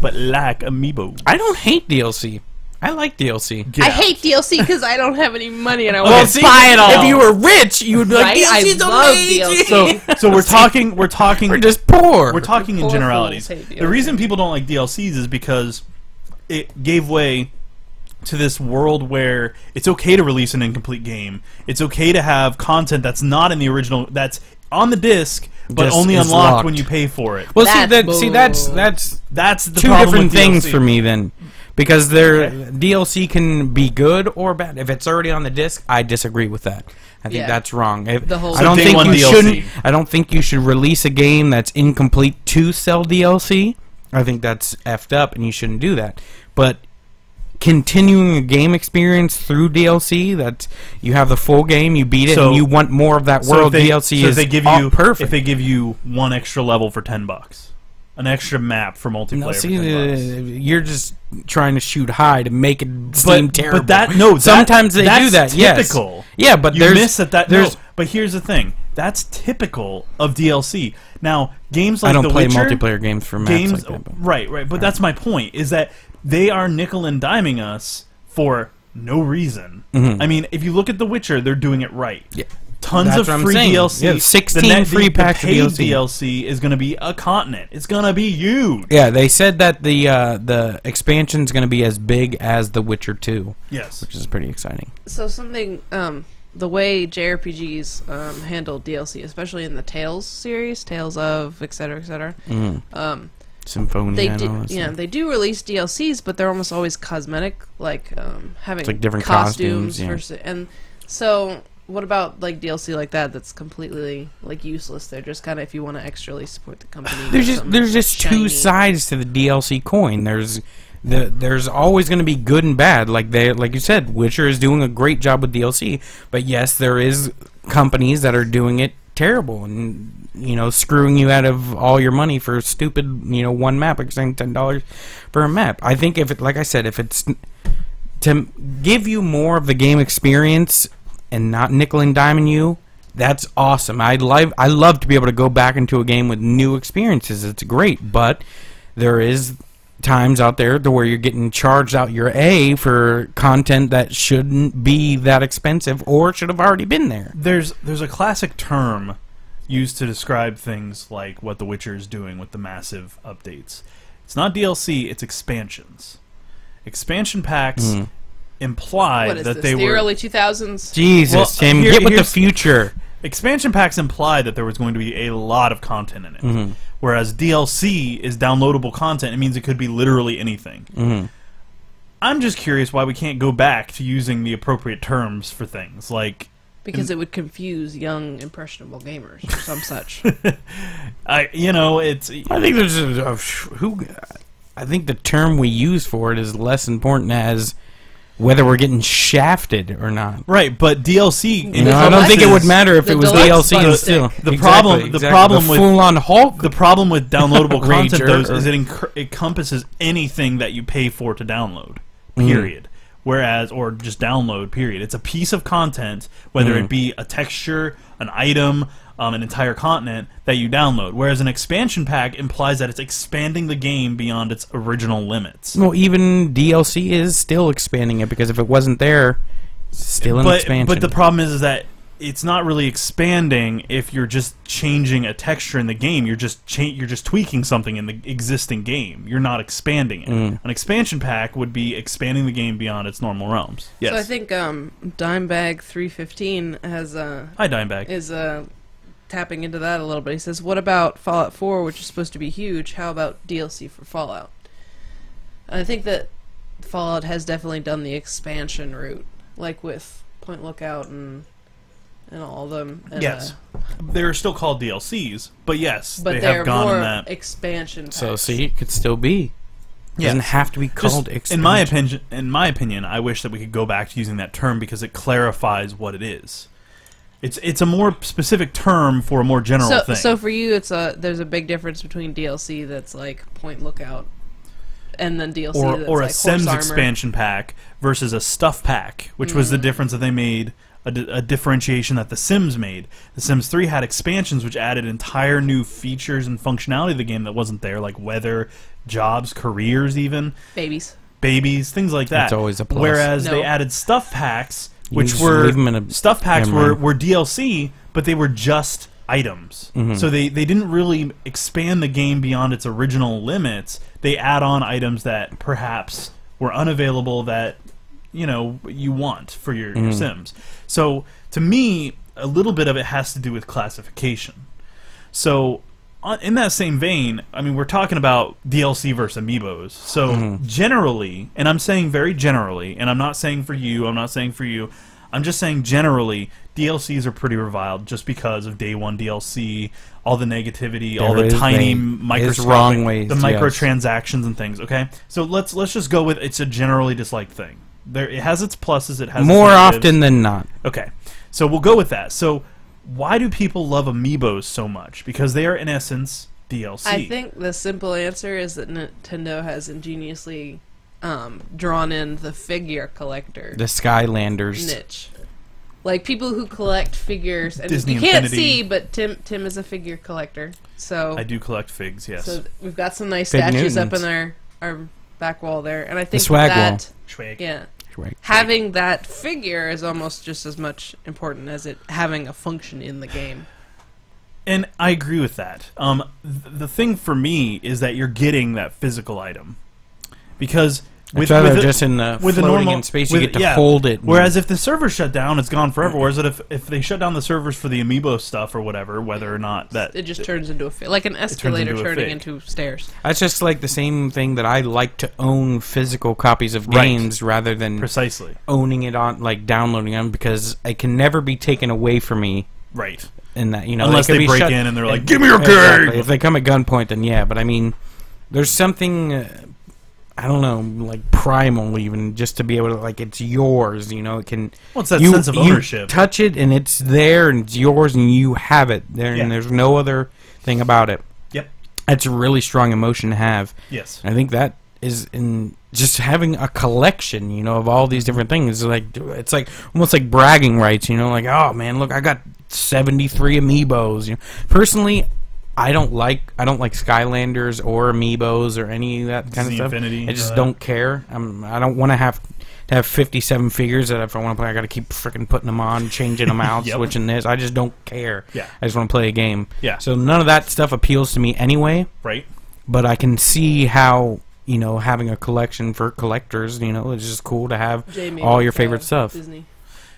but like Amiibo? I don't hate DLC. I like DLC. Get I out. hate DLC because I don't have any money and I Well, want to see, buy it all. If you were rich, you would be like, Right? I DLC's love amazing. DLC. So we're talking. We're just poor. We're talking in Poor generalities. fools hate The reason DLC. people don't like DLCs is because it gave way to this world where it's okay to release an incomplete game. It's okay to have content that's not in the original, that's on the disc, but Just only is unlocked locked. when you pay for it. Well, That's That's the two problem different with things DLC. for me then, because their Okay. DLC can be good or bad. If it's already on the disc, I disagree with that. I think Yeah. that's wrong. The whole- I don't So day think one you DLC. shouldn't. I don't think you should release a game that's incomplete to sell DLC. I think that's effed up, and you shouldn't do that. But continuing a game experience through DLC, that you have the full game, you beat it, So- and you want more of that So world. if they, DLC so if is they give all you perfect. If they give you one extra level for $10, an extra map for multiplayer No, for see, $10. you're just trying to shoot high to make it seem terrible. But that no, sometimes they that's do that. Typical. Yes. Yeah, but you there's miss that. there's No, but here's the thing. That's typical of DLC. Now, games like I don't The play Witcher, multiplayer games for maps games, like that. But. right. But that's my point. Is that they are nickel and diming us for no reason. Mhm. I mean, if you look at The Witcher, they're doing it right. Yeah. Tons That's of what I'm free saying. DLC. Yeah, 16 free packs of paid DLC. DLC is going to be a continent. It's going to be huge. Yeah, they said that the expansion's going to be as big as The Witcher 2, Yes. which is pretty exciting. So something, the way JRPGs handle DLC, especially in the Tales series, Tales of, etc., etc. Symphonia. They and all do, that yeah, stuff. they do release DLCs, but they're almost always cosmetic, like having It's like different costumes. costumes, yeah. Versus, and so, what about like DLC like that? That's completely like useless. They're just kind of if you want to extrally support the company. There's just two shiny. sides to the DLC coin. There's always going to be good and bad. Like you said, Witcher is doing a great job with DLC, but yes, there is companies that are doing it terrible and screwing you out of all your money for stupid one map, like saying $10 for a map. I think if it's to give you more of the game experience and not nickel and diming you, that's awesome. I love to be able to go back into a game with new experiences. It's great, but there is times out there to where you're getting charged out your A for content that shouldn't be that expensive or should have already been there. There's a classic term used to describe things like what The Witcher is doing with the massive updates. It's not DLC, it's expansions. Expansion packs imply What is that this? they The were early 2000s. Jesus, Well, Tim, here- get with the here's- future. expansion packs imply that there was going to be a lot of content in it. Whereas DLC is downloadable content. It means it could be literally anything. I'm just curious why we can't go back to using the appropriate terms for things like Because it would confuse young, impressionable gamers or some such. it's I think there's I think the term we use for it is less important as whether we're getting shafted or not. right, but DLC. I don't think it would matter if The it was deluxe DLC and bundle. still. The problem with full-on Hulk. The problem with downloadable content, Rager, though, is it encompasses anything that you pay for to download. Period. Whereas, or just download. Period. It's a piece of content, whether it be a texture, an item, an entire continent that you download. Whereas an expansion pack implies that it's expanding the game beyond its original limits. Well, even DLC is still expanding it because if it wasn't there, it's still an expansion. But the problem is that it's not really expanding if you're just changing a texture in the game. You're just tweaking something in the existing game. You're not expanding it. An expansion pack would be expanding the game beyond its normal realms. Yes. So I think Dimebag 315 has Hi, Dimebag. is tapping into that a little bit. He says, "What about Fallout 4, which is supposed to be huge? How about DLC for Fallout?" And I think that Fallout has definitely done the expansion route, like with Point Lookout and and all of them. And, Yes. They're still called DLCs, but yes, but they they're have gone more in that. expansion packs. So see, it could still be. It doesn't have to be called expansion. In my opinion, I wish that we could go back to using that term because it clarifies what it is. It's a more specific term for a more general thing. So for you, there's a big difference between DLC that's like Point Lookout, and then DLC that's or a like Sims Horse Armor. expansion pack versus a stuff pack, which was the difference that they made. A differentiation that The Sims made. The Sims 3 had expansions which added entire new features and functionality of the game that wasn't there, like weather, jobs, careers, even Babies, things like that. That's always a plus. Whereas No. they added stuff packs, You which just were leave 'em in a stuff packs memory. were DLC, but they were just items. So they didn't really expand the game beyond its original limits. They add on items that perhaps were unavailable that you want for your Sims. So to me, a little bit of it has to do with classification. So in that same vein, I mean, we're talking about DLC versus Amiibos. So generally, and I'm saying very generally, and I'm not saying for you, I'm not saying for you, I'm just saying generally, DLCs are pretty reviled just because of day one DLC, all the negativity, all the tiny microscopic, the microtransactions and things. Okay, so let's just go with it's a generally disliked thing. It has its pluses, it has more its negatives. often than not. Okay, so we'll go with that. So why do people love Amiibos so much? Because they are in essence DLC. I think the simple answer is that Nintendo has ingeniously drawn in the figure collector, The Skylanders niche. Like people who collect figures, and Disney you can't Infinity. see, but Tim is a figure collector. So I do collect figs, yes. So we've got some nice Fig statues up Newtons. in our back wall there, and I think swag wall. Schwag. yeah, Right. having that figure is almost just as much important as it having a function in the game. And I agree with that. The thing for me is that you're getting that physical item. Because It's rather just in the with floating normal, in space, you with- get to hold it. Whereas if the servers shut down, it's gone forever. Whereas if they shut down the servers for the Amiibo stuff or whatever, whether or not that... It just turns into like an escalator into a turning fig. into stairs. That's just like the same thing that I like to own physical copies of Right. games rather than Precisely. owning it on, like downloading them, because it can never be taken away from me. Right. In that, Unless could they be break shut- in and they're like, "Give me your Exactly. game!" If they come at gunpoint, then yeah. But I mean, there's something I don't know, like primal, even just to be able to, like, it's yours. It can. Well, it's that sense of ownership. You touch it and it's there and it's yours and you have it there, Yeah. and there's no other thing about it. Yep. That's a really strong emotion to have. Yes. I think that is in just having a collection, of all these different things. It's like almost like bragging rights, like, oh man, look, I got 73 Amiibos. Personally, I don't like Skylanders or Amiibos or any of that kind Disney of stuff. Infinity, I just don't care. I don't want to have 57 figures that if I want to play, I got to keep freaking putting them on, changing them out, Yep. switching this. I just don't care. Yeah. I just want to play a game. Yeah. So none of that stuff appeals to me anyway. Right. But I can see how, having a collection for collectors, it's just cool to have Jamie all with, your favorite stuff. Disney.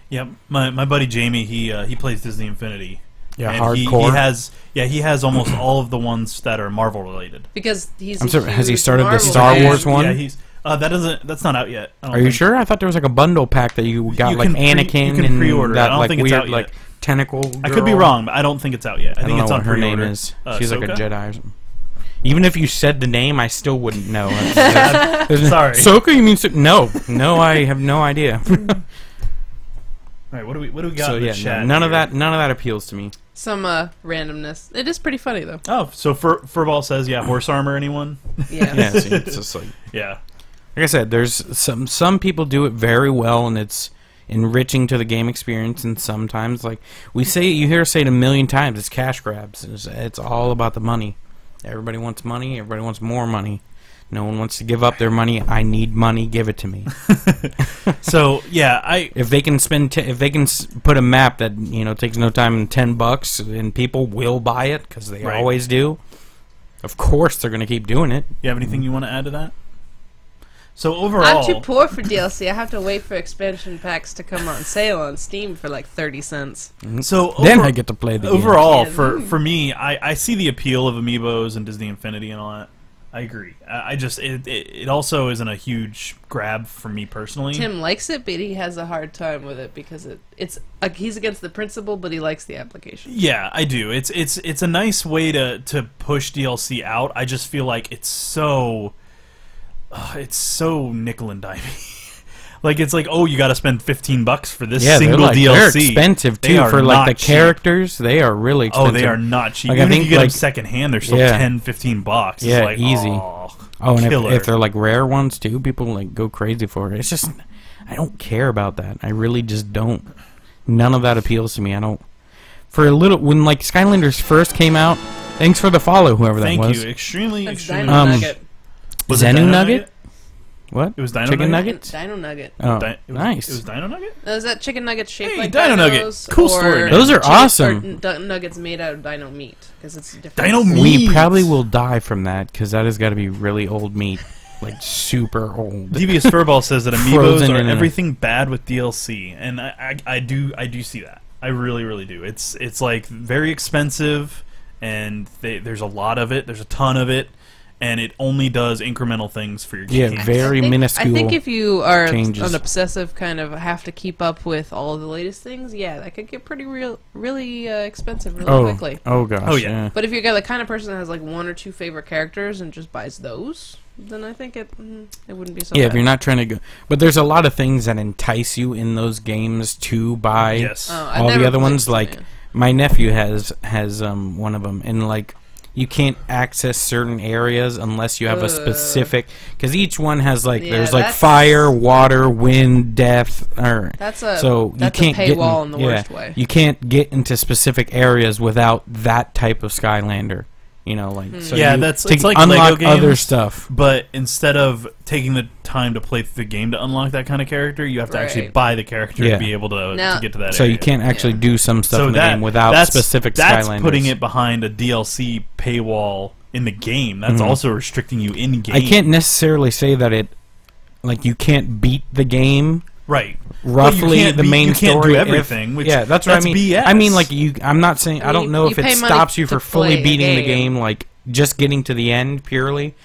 Yep. My buddy Jamie, he plays Disney Infinity. Yeah, And hardcore. he has almost all of the ones that are Marvel related. Because he's. I'm a sorry, has he huge started the Marvel Star fan. Wars one? Yeah, that's not out yet. I don't Are you think. sure? I thought there was like a bundle pack that you got, You like can Anakin you can and pre-order it. that I don't like think it's weird out like yet. tentacle. I could be girl. wrong, but I don't think it's out yet. I I think don't it's know on what her name pre-order. is. She's like a Ahsoka? Jedi or something. Even if you said the name, I still wouldn't know. Sorry. Ahsoka? You mean no? I have no idea. All right, what do we got So in the yeah, chat none of here? that appeals to me. Some randomness. It is pretty funny though. Oh, so Furball says, yeah, horse armor, anyone? Yeah. Yeah, see, it's just like Yeah. I said, there's some people do it very well, and it's enriching to the game experience. And sometimes, like you hear us say it a million times, it's cash grabs. It's all about the money. Everybody wants money. Everybody wants more money. No one wants to give up their money. I need money. Give it to me. So yeah, If they can put a map that takes no time and $10, and people will buy it because they Right. always do. Of course, they're going to keep doing it. you have anything you want to add to that? So overall, I'm too poor for DLC. I have to wait for expansion packs to come on sale on Steam for like 30 cents. so Then I get to play the game. overall Yeah. for me, I see the appeal of Amiibos and Disney Infinity and all that. I agree. I just it also isn't a huge grab for me personally. Tim likes it, but he has a hard time with it because it's he's against the principle, but he likes the application. Yeah, I do. It's a nice way to push DLC out. I just feel like it's so nickel and dimey. Like it's like, oh, you got to spend $15 for this single DLC. They're expensive too for like the characters. They are really expensive. Oh, they are not cheap. Like, Even I think if you get them like, secondhand, they're still $10-15. Yeah, it's like, easy. Oh, and if they're like rare ones too, people like go crazy for it. It's just I don't care about that. I really just don't. None of that appeals to me. I don't. For a little when like Skylanders first came out. Thanks for the follow, whoever that was. Thank you. Extremely. Dino Nugget. Was it Zenu Dino Nugget? What? It was Dino Chicken Nugget? nuggets? Dino Nugget. Oh, nice. It was Dino Nugget? Is that chicken nugget shaped Hey, like Dino Nugget. dinos, Cool or story, man. Those are chicken- awesome. Or nuggets made out of dino meat because it's different. Dino meat. We probably will die from that because that has got to be really old meat, like super old. Devious Furball says that Amiibos Frozen are in a- everything bad with DLC, and I do see that. I really, really do. It's like very expensive, and there's a lot of it. There's a ton of it, and it only does incremental things for your game. Yeah, very minuscule. I think if you are changes. an obsessive kind of have to keep up with all of the latest things, yeah, that could get pretty really expensive really quickly. Oh gosh. Oh, yeah. But if you're the kind of person that has like one or two favorite characters and just buys those, then I think it wouldn't be so Yeah, bad. if you're not trying to go, but there's a lot of things that entice you in those games to buy. Yes. I've all the never other played ones, some, like yeah. my nephew has one of them, and like you can't access certain areas unless you have a specific, because each one has like Yeah, there's like that's- fire, water, wind, death, or That's a so that's you can't a get paywall in the worst way. You can't get into specific areas without that type of Skylander. You know, like so Yeah, you, it's to like unlock Lego other games. stuff. But instead of taking the time to play through the game to unlock that kind of character, you have to actually Right. buy the character Yeah. to be able to get to that So area. you can't actually Yeah. do some stuff So in the game without specific that's Skylanders. putting it behind a DLC paywall in the game. That's also restricting you in game. I can't necessarily say that it, like you can't beat the game. Right. Roughly, the main you can't story. do everything. Which, yeah, that's what I mean. BS. I mean, like you. I'm not saying. I don't know You if it pay money stops you to for fully play a beating the game. game, like just getting to the end purely.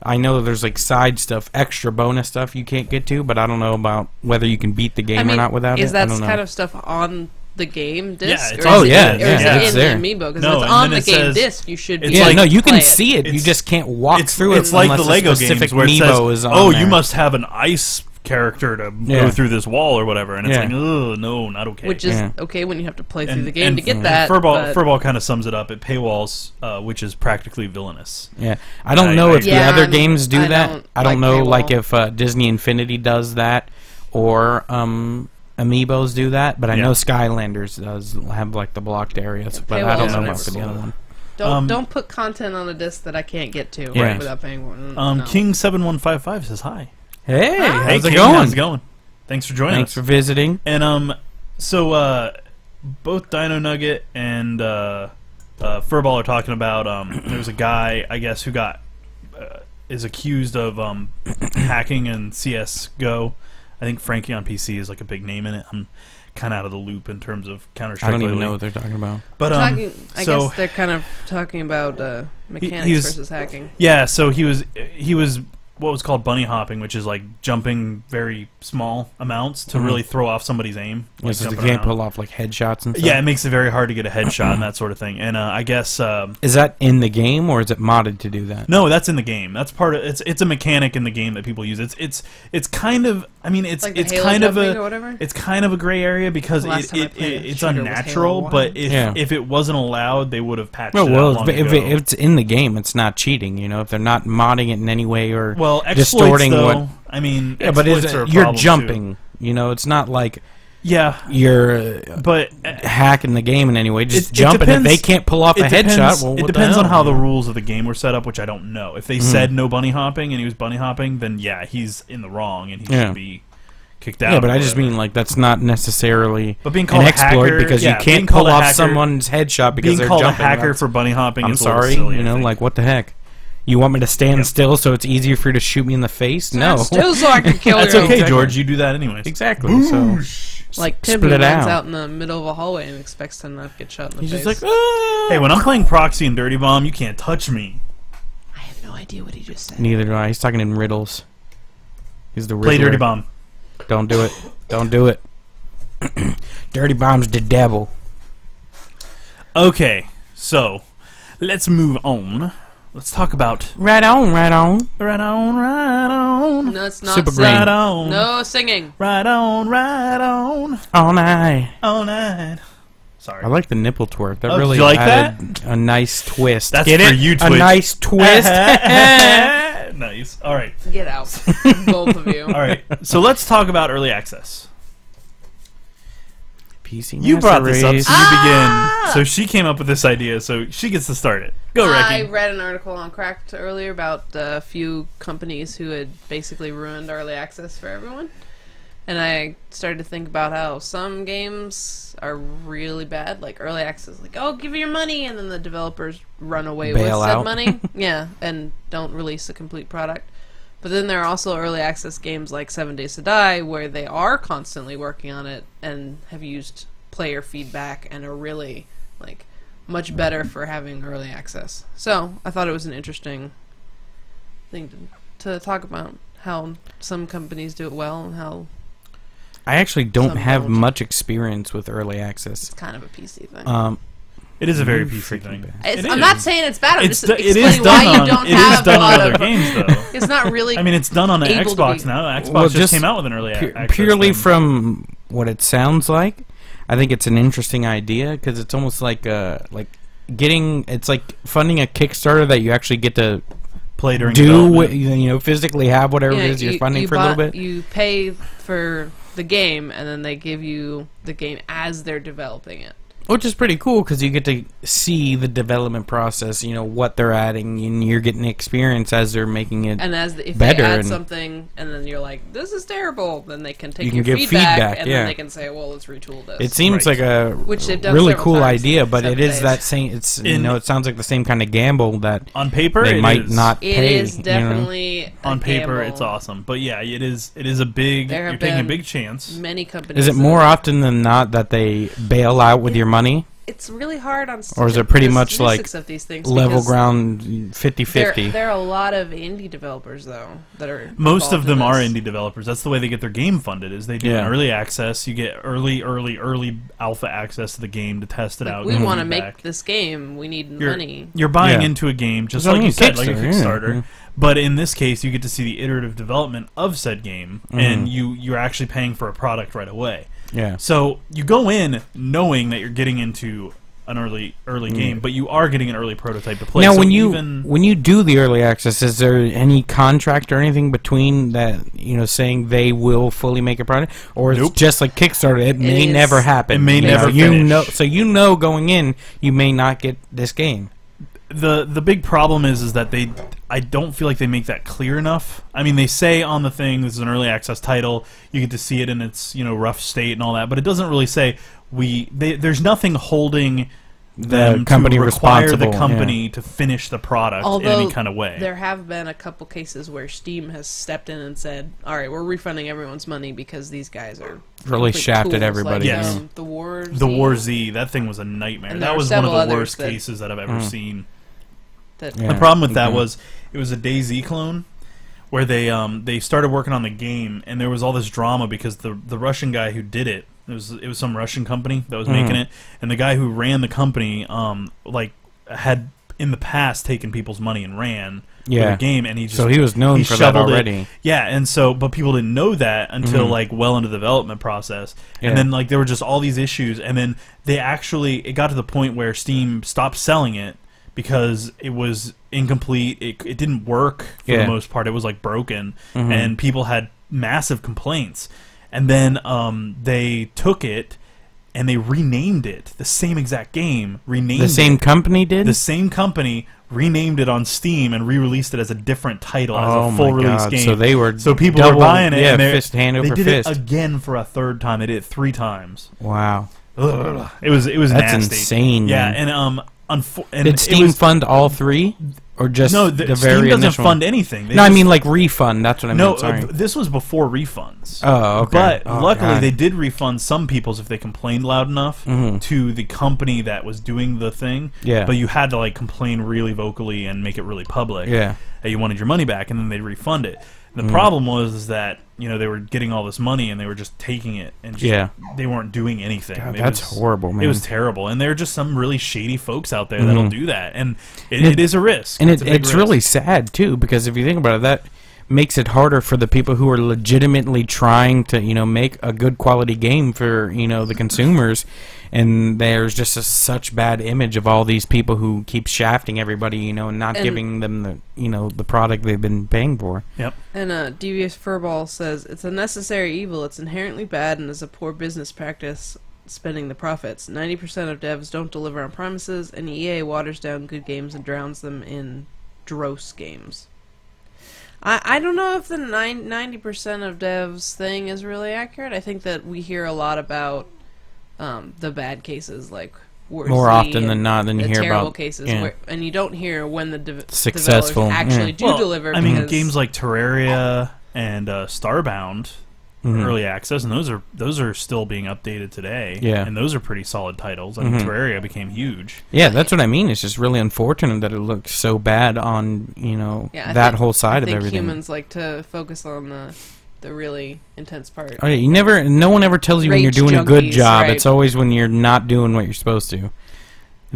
I know there's like side stuff, extra bonus stuff you can't get to, but I don't know about whether you can beat the game I mean, or not without is it. I that don't know. kind of stuff on the game disc? Yeah, it's or on is the it, disc. or is Yeah, it it's in there. the Amiibo? Because No, if it's and on then the it game says- disc, you should be it's Yeah, able no, to you can play it. see it. You It's- just can't walk through it. It's like the unless a Lego specific games where it Amiibo says, is on "Oh, there. you must have an ice character to Yeah. go through this wall or whatever," and it's Yeah. like, "Oh, no, not okay." Which is Yeah. okay when you have to play through and, the game and to get that. Furball, but Furball kind of sums it up at paywalls, which is practically villainous. Yeah, I don't know if Yeah, the other I'm- games do I that. don't I don't like know, paywall. like if Disney Infinity does that, or Amiibos do that. But I Yeah. know Skylanders does have like the blocked areas, but I don't paywalls know are about for the never other cool. one. don't put content on a disc that I can't get to Yeah. without paying for it. No. King7155 says hi. Hey, how's Hey, it King, going? how's it going? Thanks for joining Thanks us. for visiting. And so both Dino Nugget and Furball are talking about there's a guy, I guess, who got is accused of hacking in CS:GO. I think Frankie on PC is like a big name in it. I'm kind of out of the loop in terms of Counter-Strike. I don't even lately. know what they're talking about. But I so guess they're kind of talking about mechanics he was- versus hacking. yeah, so he was what was called bunny hopping, which is like jumping very small amounts to really throw off somebody's aim. Like So they jumping can't around. pull off like headshots and stuff. Yeah, it makes it very hard to get a headshot and that sort of thing. And I guess Is that in the game or is it modded to do that? no, that's in the game. That's part of it's a mechanic in the game that people use. It's kind of I mean it's Like the it's Halo kind of jumping or a whatever? it's kind of a gray area because Last time I it played a it's shooter was unnatural. Halo 1. But Yeah. if it wasn't allowed, they would have patched No, it well, out long if ago. it's in the game, it's not cheating. You know, if they're not modding it in any way or well, exploits distorting though. what. I mean, Yeah, but is exploits are a you're problem, too. jumping. You know, it's not like Yeah, you're but hacking the game in any way. Just It jump, and if depends- they can't pull off a headshot, well, it what the depends on hell? how the rules of the game were set up, which I don't know. If they said no bunny hopping and he was bunny hopping, then yeah, he's in the wrong and he Yeah. should be kicked out. Yeah, but or I just whatever. mean like that's not necessarily But being called an a exploit hacker, because yeah, you being can't called pull a off hacker- someone's headshot because being they're called jumping. a hacker That's- for bunny hopping I'm is a little sorry, silly, you I know, think. like what the heck? You want me to stand still so it's easier for you to shoot me in the face? No, Still so I can kill That's you. okay, Exactly. George. You do that anyways. exactly. So Like Tim, split who it runs out. out in the middle of a hallway and expects to not get shot in the he's face. just like, ah. Hey, when I'm playing Proxy and Dirty Bomb, you can't touch me. I have no idea what he just said. Neither do I. He's talking in riddles. He's the Play Riddler. Dirty Bomb. Don't do it. Don't do it. Dirty Bomb's the devil. Okay, so let's move on. Let's talk about Right on, right on. right on. No, it's not Super singing. Green. Right on. No singing. Right on. All night. All night. Sorry. I like the nipple twerk. That Oh, really did you like added a nice twist. That's Get for it? you, A Twitch. nice twist. Nice. All right. Get out, both of you. All right. So let's talk about early access. PC You brought this up, Race. so you begin. So she came up with this idea, so she gets to start it. Go, I Reki. read an article on Cracked earlier about a few companies who had basically ruined early access for everyone. And I started to think about how some games are really bad, like early access, like, oh, give me your money, and then the developers run away with Bail said out. money. Yeah, and don't release a complete product. But then there are also early access games like 7 Days to Die, where they are constantly working on it and have used player feedback and are really, like, much better for having early access. So, I thought it was an interesting thing to talk about, how some companies do it well and how I actually don't Some have don't. much experience with early access. it's kind of a PC thing. It is a very You PC freaking thing. bastard. It's, It I'm is. not saying it's bad. I'm just It is explaining done why on. you don't It have is done a on lot other of. games, though. It's not really. I mean, it's done on the able to Xbox be- now. Xbox Well, just just came out with an early access Purely thing. from what it sounds like, I think it's an interesting idea because it's almost like getting. It's like funding a Kickstarter that you actually get to play during do. development. Physically have whatever Yeah, it is you're funding for a little bit. You pay for the game, and then they give you the game as they're developing it. Which is pretty cool because you get to see the development process, what they're adding, and you're getting experience as they're making it. And if better they add and- something, and then you're like, "This is terrible," then they can take You can your give feedback, and yeah. then they can say, "Well, let's retool this." It seems Right. like a Which they've done really several cool times idea, in but it 7 is days. that same. It's In- it sounds like the same kind of gamble that On paper, they it might is. not It pay. is definitely a On paper, gamble. it's awesome. But yeah, it is. It is a big. There have You're taking a been big chance. Many companies. Is it that- more often than not that they bail out with your money? It's really hard on. Or is it pretty the much like statistics of these things Level because ground 50-50? There are a lot of indie developers though that are. Most of involved in them are this. indie developers. That's the way they get their game funded. Is they do Yeah. an early access. You get early alpha access to the game to test it Like, out. we and want to feedback. make this game. We need You're, money. you're buying Yeah. into a game, just It's like only you a said, like a Kickstarter, Kickstarter. yeah. But in this case, you get to see the iterative development of said game, and Mm-hmm. you're actually paying for a product right away. Yeah. So you go in knowing that you're getting into an early game, but you are getting an early prototype to play. Now, So when even you do the early access, is there any contract or anything between that? Saying they will fully make a product, or Nope. it's just like Kickstarter? It may is- never happen. It may You never know, you finish. know. So going in, you may not get this game. the big problem is that I don't feel like they make that clear enough. I mean, they say on the thing this is an early access title. You get to see it in its rough state and all that, but it doesn't really say there's nothing holding them company to require the responsible, company to finish the product in Although any kind of way. there have been a couple cases where Steam has stepped in and said, "All right, we're refunding everyone's money because these guys are Really complete shafted tools." everybody. Like, Yes. the War Z, The War Z, that thing was a nightmare. And there That were was one of several the others worst that- cases that I've ever seen. that Yeah. The problem with that Okay. was it was a DayZ clone where they started working on the game, and there was all this drama because the Russian guy who did it was some Russian company that was making it, and the guy who ran the company had in the past taken people's money and ran with Yeah. the game, and he just So he was known for that shoveled it. already. Yeah, and so but people didn't know that until well into the development process, Yeah. and then there were just all these issues, and then it got to the point where Steam stopped selling it because it was incomplete. It didn't work for the most part. It was broken, and people had massive complaints. And then they took it and they renamed it. The same exact game, renamed The same it. company did? The same company renamed it on Steam and re-released it as a different title, as Oh a full my release God. game. So they were people double- were buying it. yeah, and fist hand over they did fist. it again for a third time. They did it 3 times. Wow. Ugh. It was That's nasty. insane, Yeah, man. and and Did it Steam was, fund all 3? or just No, the Steam very doesn't initial fund anything. They No, I just- mean like refund. That's what I No, meant. Sorry. this was before refunds. Oh, okay. But Oh, luckily, God. they did refund some people's if they complained loud enough Mhm. to the company that was doing the thing. Yeah. But you had to like complain really vocally and make it really public. Yeah. That you wanted your money back, and then they'd refund it. The Mm. problem was is that they were getting all this money and they were just taking it and just, Yeah. they weren't doing anything. God, It that's was- horrible, man. It was terrible, and there are just some really shady folks out there Mhm. that'll do that, and And it is a risk. And It's a big it's risk. really sad too, because if you think about it, that makes it harder for the people who are legitimately trying to make a good quality game for the consumers, and there's just such bad image of all these people who keep shafting everybody, and not And- giving them the product they've been paying for. Yep. And Devious Furball says, it's a necessary evil, it's inherently bad, and is a poor business practice spending the profits. 90% of devs don't deliver on promises, and EA waters down good games and drowns them in dross games. I don't know if the 90% of devs thing is really accurate. I think that we hear a lot about the bad cases, like Worsley More often than and not than you the hear terrible about cases, yeah. and you don't hear when the Successful, developers actually yeah. do Well, deliver. I mean, because- games like Terraria and Starbound, Mhm. early access, and those are still being updated today. Yeah. And those are pretty solid titles. I mean, Mhm. Terraria became huge. Yeah, that's what I mean. It's just really unfortunate that it looks so bad on I that think- whole side I think of everything. humans like to focus on the really intense part. Oh, yeah, no one ever tells you when you're Rage doing a good junkies, job. right. It's always when you're not doing what you're supposed to.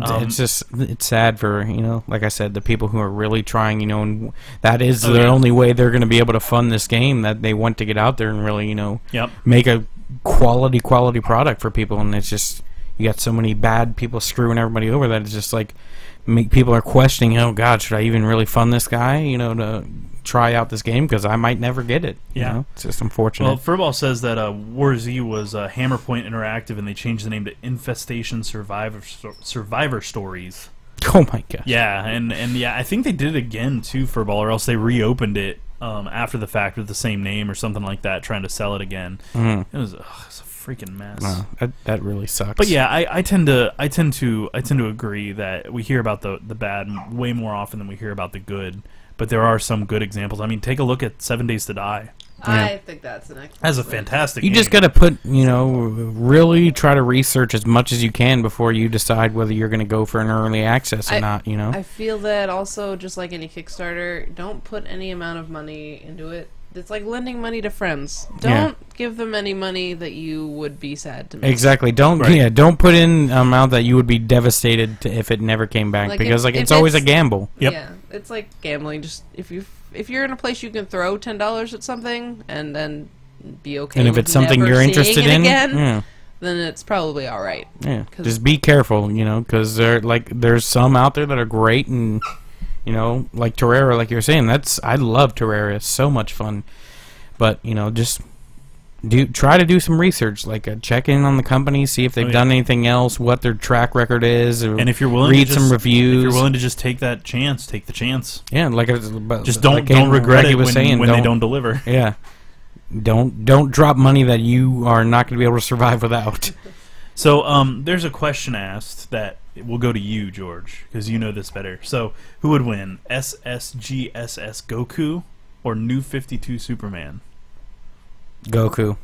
Um, It's sad for, like I said, the people who are really trying, and that is Oh, the yeah. only way they're going to be able to fund this game, that they want to get out there and really, Yep. make a quality product for people. And it's just, you got so many bad people screwing everybody over that it's just like, people are questioning, oh God, should I even really fund this guy, to try out this game, because I might never get it. Yeah. It's just unfortunate. Well, Furball says that War Z was Hammerpoint Interactive, and they changed the name to Infestation Survivor Stories. Oh my God. Yeah, and yeah, I think they did it again too, Furball, or else they reopened it after the fact with the same name or something like that, trying to sell it again. Mhm. It's a freaking mess. Wow, that really sucks. But yeah, I tend to agree that we hear about the bad way more often than we hear about the good. But there are some good examples. I mean, take a look at 7 Days to Die. I think that's an excellent. That's a fantastic You game. just got to put, really try to research as much as you can before you decide whether you're going to go for an early access or not, I feel that also, just like any Kickstarter, don't put any amount of money into it. It's like lending money to friends. Don't give them any money that you would be sad to miss. Exactly. Don't don't put in an amount that you would be devastated if it never came back, Like, because if it's always a it's- gamble. Yep. Yeah, it's like gambling. Just if you're in a place you can throw $10 at something and then be okay. And if with it's something never you're seeing interested it in, again, then it's probably all right. yeah. 'Cause- Just be careful, because there's some out there that are great, and like Terraria, like you're saying, I love Terraria, so much fun. But just try to do some research, like check in on the company, see if they've done anything else, what their track record is, And if you're willing read to some reviews. if you're willing to just take that chance, take the chance. Yeah, Just don't regret it when they don't deliver. Yeah, don't drop money that you are not going to be able to survive without. So there's a question asked that will go to you, George, because you know this better. So who would win, SSGSS Goku or New 52 Superman? Goku,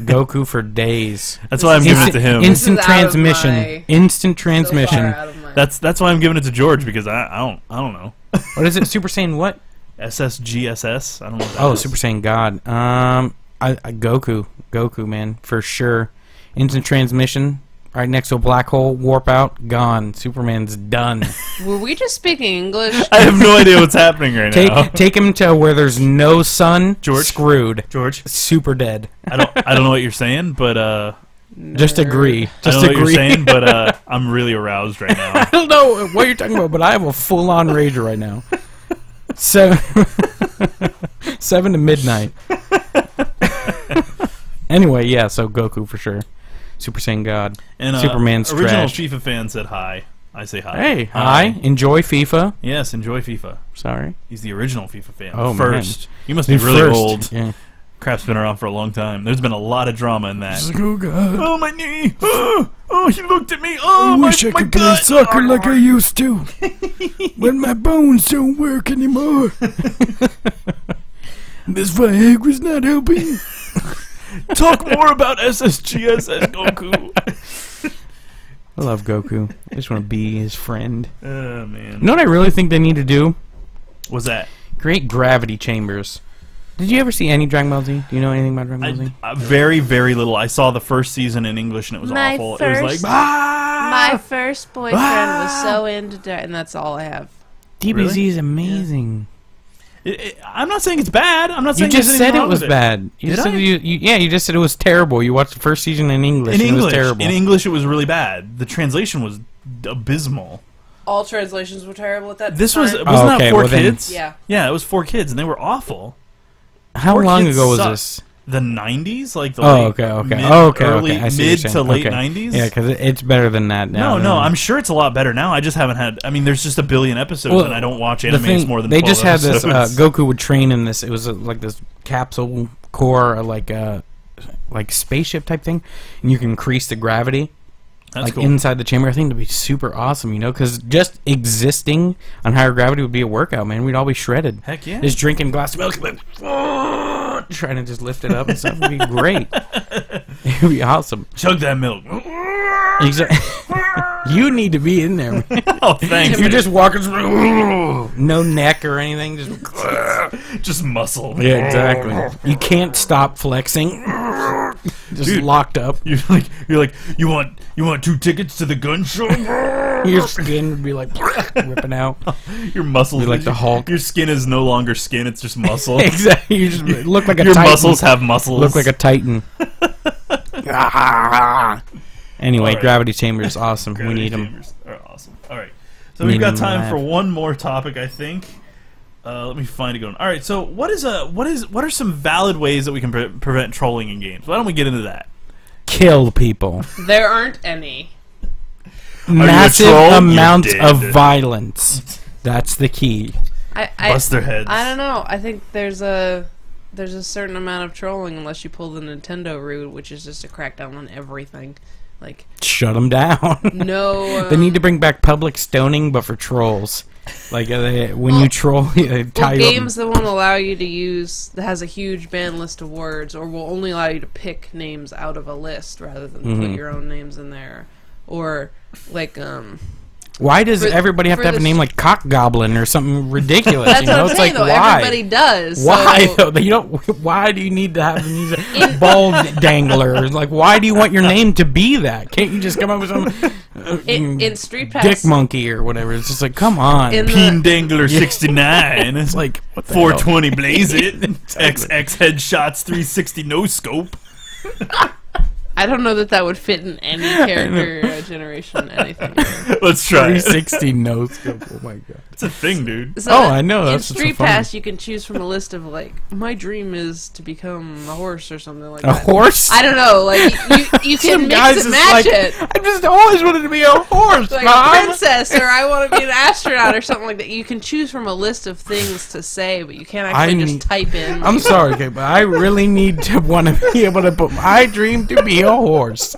Goku for days. That's why I'm giving it to him. Instant This is out of transmission. my- Instant So transmission. far out of my- That's why I'm giving it to George, because I don't know. What is it? Super Saiyan what? SSGSS. I don't know. What that Oh, is. Super Saiyan God. Goku, man, for sure. Instant transmission. Right next to a black hole, warp out, gone. Superman's done. Were we just speaking English? I have no idea what's happening right now. Take him to where there's no sun. George? Screwed. George, Super dead. I don't know what you're saying, but Just agree. I Just don't know what agree. you're saying, but I'm really aroused right now. I don't know what you're talking about, but I have a full-on rager right now. 7 to midnight. Anyway, yeah, so Goku for sure. Super Saiyan God. And Superman's original trash. FIFA fan said hi. I say hi. Hey, hi. Enjoy FIFA. Yes, enjoy FIFA. Sorry. He's the original FIFA fan. Oh, first. man. You must be The really first. old. Yeah. Crap's been around for a long time. There's been a lot of drama in that. Oh, God. Oh, my knee! Oh, Oh, he looked at me. Oh, I wish I could play soccer like I used to. But my bones don't work anymore. This Viagra's not helping. Talk more about SSGSS Goku. I love Goku. I just want to be his friend. Oh, man. You know what I really think they need to do? What's that? Create gravity chambers. Did you ever see any Dragon Ball Z? Do you know anything about Dragon Ball Z? Very, very little. I saw the first season in English and it was awful. It was like, My first boyfriend was so into and that's all I have. DBZ Really? is amazing. I'm not saying it's bad. I'm not You saying just there's said anything it wrong was with bad. You Did just said I? you just said it was terrible. You watched the first season in English. In and English, it was terrible. in English, it was really bad. The translation was abysmal. All translations were terrible at that This time. wasn't Oh, that okay, 4 well then- kids? Yeah. Yeah, it was 4 kids, and they were awful. How 4 long Kids ago was sucked. this? The 90s, like the Oh, late okay, okay, mid, okay, early, okay. I see what mid you're to saying. late Okay. 90s. Yeah, because it's better than that now. No, I'm sure it's a lot better now. I just haven't had. I mean, there's just a billion episodes, Well, and I don't watch The animes thing, more than they 12 just had this. episodes. Goku would train in this. It was like this capsule core, like spaceship type thing, and you can increase the gravity. That's like cool. inside the chamber. I think it'd be super awesome, because just existing on higher gravity would be a workout, man. We'd all be shredded. Heck yeah. Just drinking a glass of milk, like, trying to just lift it up and stuff would be great. It would be awesome. Chug that milk. You need to be in there, man. Oh, thanks. You're just walking through, no neck or anything. Just muscle. Yeah, exactly. You can't stop flexing. Just Dude. locked up. You're like, you want 2 tickets to the gun show? Your skin would be like ripping out. Your muscles Be like the Hulk. Your skin is no longer skin; it's just muscle. Exactly. You just look like a Your titan. muscles have muscles. Look like a titan. Anyway, All right. gravity chamber is awesome. Gravity We need them. chambers are awesome. All right, so Need we've got 'em in time the for lab. one more topic, I think. Let me find it going. All right, so what are some valid ways that we can prevent trolling in games? Why don't we get into that? Kill people. There aren't any. Massive troll? You're amounts dead. of violence. That's the key. I Bust their heads. I don't know. I think there's a certain amount of trolling unless you pull the Nintendo route, which is just a crackdown on everything. Like Shut them down. no. They need to bring back public stoning, but for trolls. Like when you troll, they tie you up. games that won't allow you to use that has a huge ban list of words, or will only allow you to pick names out of a list rather than put your own names in there, or like Why does For- everybody have for to have a the name like Cock Goblin or something ridiculous? That's you what know, I'm it's saying like though. why? Everybody does. Why so, though? You don't. Why do you need to have these ball danglers? Like, why do you want your name to be that? Can't you just come up with some in Street Pass, dick monkey or whatever? It's just like, come on. In Peen Dangler 69. It's like what the hell? 420 blaze it. XX headshots 360 no scope. I don't know that would fit in any character generation, anything. Let's try it. 360 no scope. Oh my god. It's a thing, dude. So Oh, I know, In that's what's so Street funny. Pass, you can choose from a list of like, my dream is to become a horse or something like A that. horse? I don't know. Like you Some can guys mix and just match like, it. I just always wanted to be a horse, Like Mom. a princess, or I want to be an astronaut, or something like that. You can choose from a list of things to say, but you can't actually I just need- type in. I'm sorry, okay, but I really need to want to be able to put my dream to be a horse.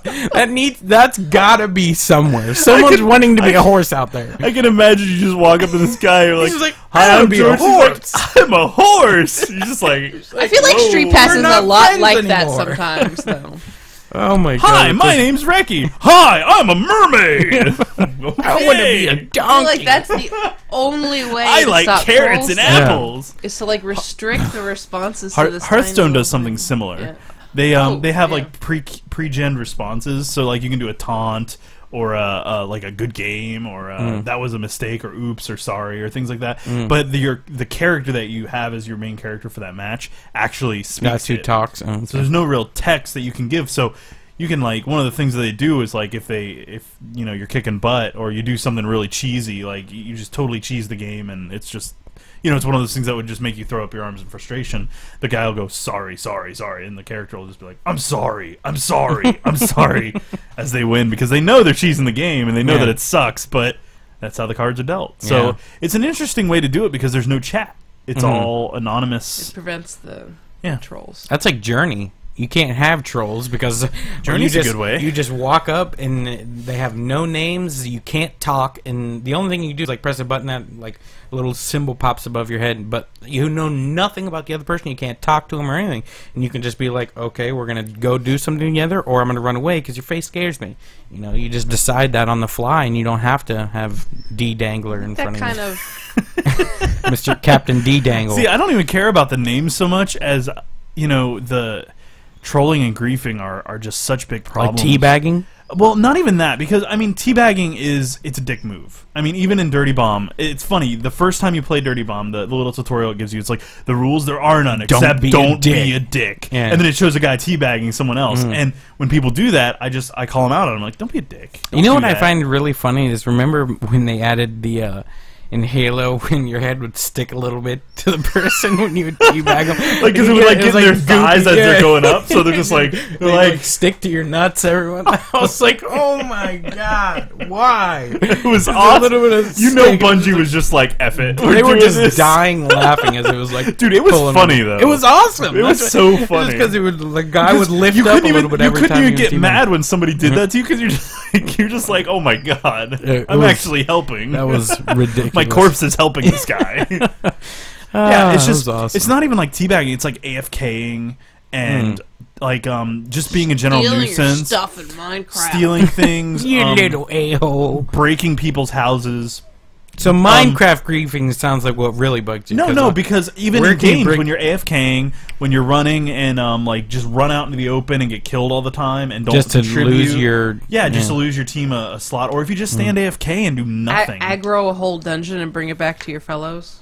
That's gotta be somewhere. Someone's wanting to be a horse out there. I can imagine you just walk up to this guy, you're like, He's just like, "Hi, I wanna I'm be a George." He's horse. like, I'm a horse. You're just like, I feel like whoa. Street Pass we're is not a lot friends like that anymore. sometimes, though. Oh my god. Hi, it's my just- name's Reki. Hi, I'm a mermaid. I want to be a I feel donkey. like that's the only way I to like stop carrots trolls and Yeah. apples. is to like restrict the responses to this. Hearthstone tiny does something little similar. thing. They Oh, they have yeah. like pre-gen responses, so like you can do a taunt or like a good game or that was a mistake or oops or sorry or things like that. But the character that you have as your main character for that match actually speaks That's who it. talks. So there's no real text that you can give. So you can like one of the things that they do is like if you know you're kicking butt or you do something really cheesy, like you just totally cheese the game and it's just. You know, it's one of those things that would just make you throw up your arms in frustration. The guy will go, sorry, sorry, sorry. And the character will just be like, I'm sorry, I'm sorry, I'm sorry, as they win because they know they're cheesing the game and they know Yeah. that it sucks, but that's how the cards are dealt. So Yeah. it's an interesting way to do it because there's no chat. It's all It anonymous. prevents the Yeah. trolls. That's like Journey. you can't have trolls because Journey's you a just, good way. You just walk up and they have no names. You can't talk, and the only thing you do is like press a button that like a little symbol pops above your head, but you know nothing about the other person. You can't talk to them or anything, and you can just be like, okay, we're gonna go do something together, or I'm gonna run away because your face scares me. You know, you just decide that on the fly, and you don't have to have D Dangler in front of you. That kind of Mr. Captain D Dangle. See, I don't even care about the names so much as, you know, the trolling and griefing are just such big Like problems. teabagging. Well, not even that, because, I mean, teabagging it's a dick move. I mean, even in Dirty Bomb, it's funny, the first time you play Dirty Bomb, the little tutorial it gives you, it's like, the rules, there are none, except don't be a dick. Yeah. And then it shows a guy teabagging someone else, and when people do that, I call them out, and I'm like, don't be a dick. You know Don't what do I that. find really funny is remember when they added the in Halo when your head would stick a little bit to the person when you would teabag them, Like, because it would, like, get in their thighs goopy, as they're going up, so they're just like, they like stick to your nuts. Everyone, I was like, oh my god, why? it was A awesome. little bit of You know, stick. Bungie was just like, F it. They were doing just this. dying laughing as it was like, Dude, it was pulling funny, them. though. It was awesome. It was That's so what- funny. Just because the guy would lift you up a couldn't little bit you every couldn't time even he was get teabagging. mad when somebody did that to you because you're just like, oh my god, It I'm was- actually helping. That was ridiculous. My corpse is helping this guy. Yeah, it's that just was awesome. it's not even like teabagging. It's like AFKing and like just being a general stealing your nuisance, stuff in Minecraft. stealing things, you little a-hole. breaking people's houses. So Minecraft griefing sounds like what really bugs you. No, because even where in can you games break- when you're AFKing, when you're running and like just run out into the open and get killed all the time and don't just to contribute, lose your just to lose your team a slot, or if you just stand AFK and do nothing. Aggro a whole dungeon and bring it back to your fellows.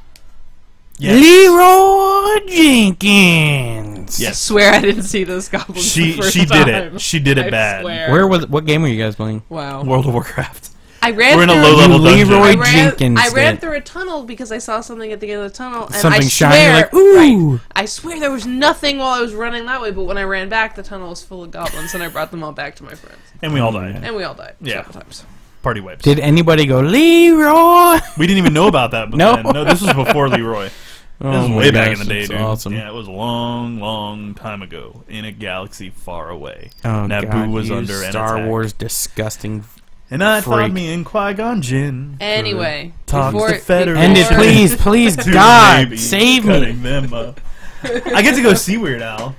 Yes. Leroy Jenkins. Yes. I swear I didn't see those goblins. She the first did time. it. She did it I bad. Swear. What game were you guys playing? Wow. World of Warcraft. I ran We're in a through- low-level You dungeon. Leroy Jenkins I ran did. through a tunnel because I saw something at the end of the tunnel, and Something I shiny, swear, like, ooh. right, I swear there was nothing while I was running that way. But when I ran back, the tunnel was full of goblins, and I brought them all back to my friends, And we all died. and we all died. Yeah. Several times. Party wipes. Did anybody go Leroy? We didn't even know about that. But No. then. No, this was before Leroy. This was my way back in gosh, the day, that's dude. awesome. Yeah, it was a long, long time ago in a galaxy far away. Oh, Naboo God, was you under an Star attack. Wars disgusting. And I thought freak. me and Qui-Gon Jinn. Anyway, Talks before, to Federer. End it, before- please, please, Two God, babies save cutting me. them up. I get to go see Weird Al.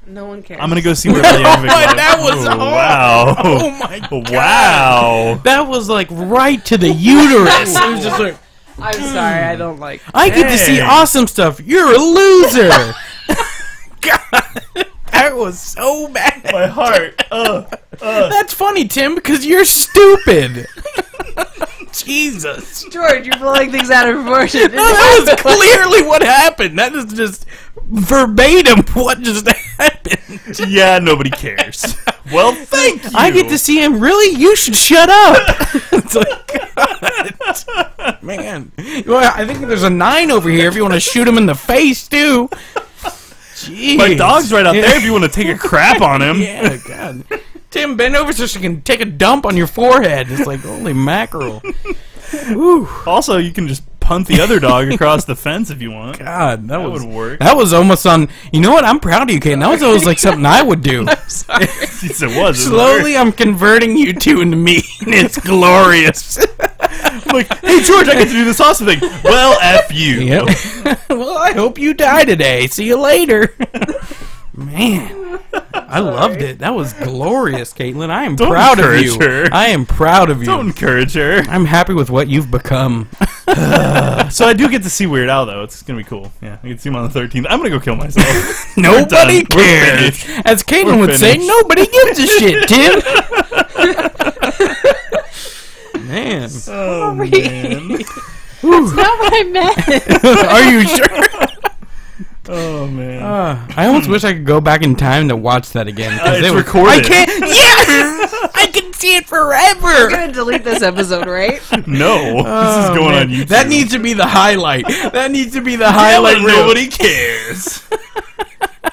No one cares. I'm gonna go see Weird Al Yankovic live. That was Oh, horrible. wow. Oh my God. Wow. That was like right to the uterus. It was just like, I'm sorry, I don't like. I get to see Hey. awesome stuff. You're a loser. God, that was so bad. My heart. That's funny, Tim, because you're stupid. Jesus. George, you're blowing things out of proportion. No, that was clearly what happened. That is just verbatim what just happened. Yeah, nobody cares. Well, thank you. I get to see him. Really? You should shut up. It's like, God. Man. Well, I think there's a 9 over here if you want to shoot him in the face, too. Jeez. My dog's right out there if you want to take a crap on him. Yeah, God. Tim, bend over so she can take a dump on your forehead. It's like, holy mackerel. Ooh. Also, you can just punt the other dog across the fence if you want. God, that would work. That was almost on. You know what? I'm proud of you, Kate. That was almost like something I would do. Sorry. Yes, it was. Slowly, I'm converting you two into me, and it's glorious. I'm like, hey, George, I get to do this awesome thing. Well, F you. Yep. Well, I hope you die today. See you later. Man, I loved it. That was glorious, Caitlin. I am Don't proud of you. encourage her. I am proud of you. Don't encourage her. I'm happy with what you've become. So I do get to see Weird Al, though. It's going to be cool. Yeah, I get to see him on the 13th. I'm going to go kill myself. Nobody done. We're cares. finished. As Caitlin We're would say, finished. nobody gives a shit, Tim. Man. Oh, Sorry. man. That's not what I meant. Are you sure? Oh, man. I almost wish I could go back in time to watch that again. 'cause It's it was- recorded. I can't. Yes! I can see it We're forever. gonna delete this episode, right? No. This is Oh, going man. on YouTube. That needs to be the highlight. That needs to be the highlight reel. Nobody cares.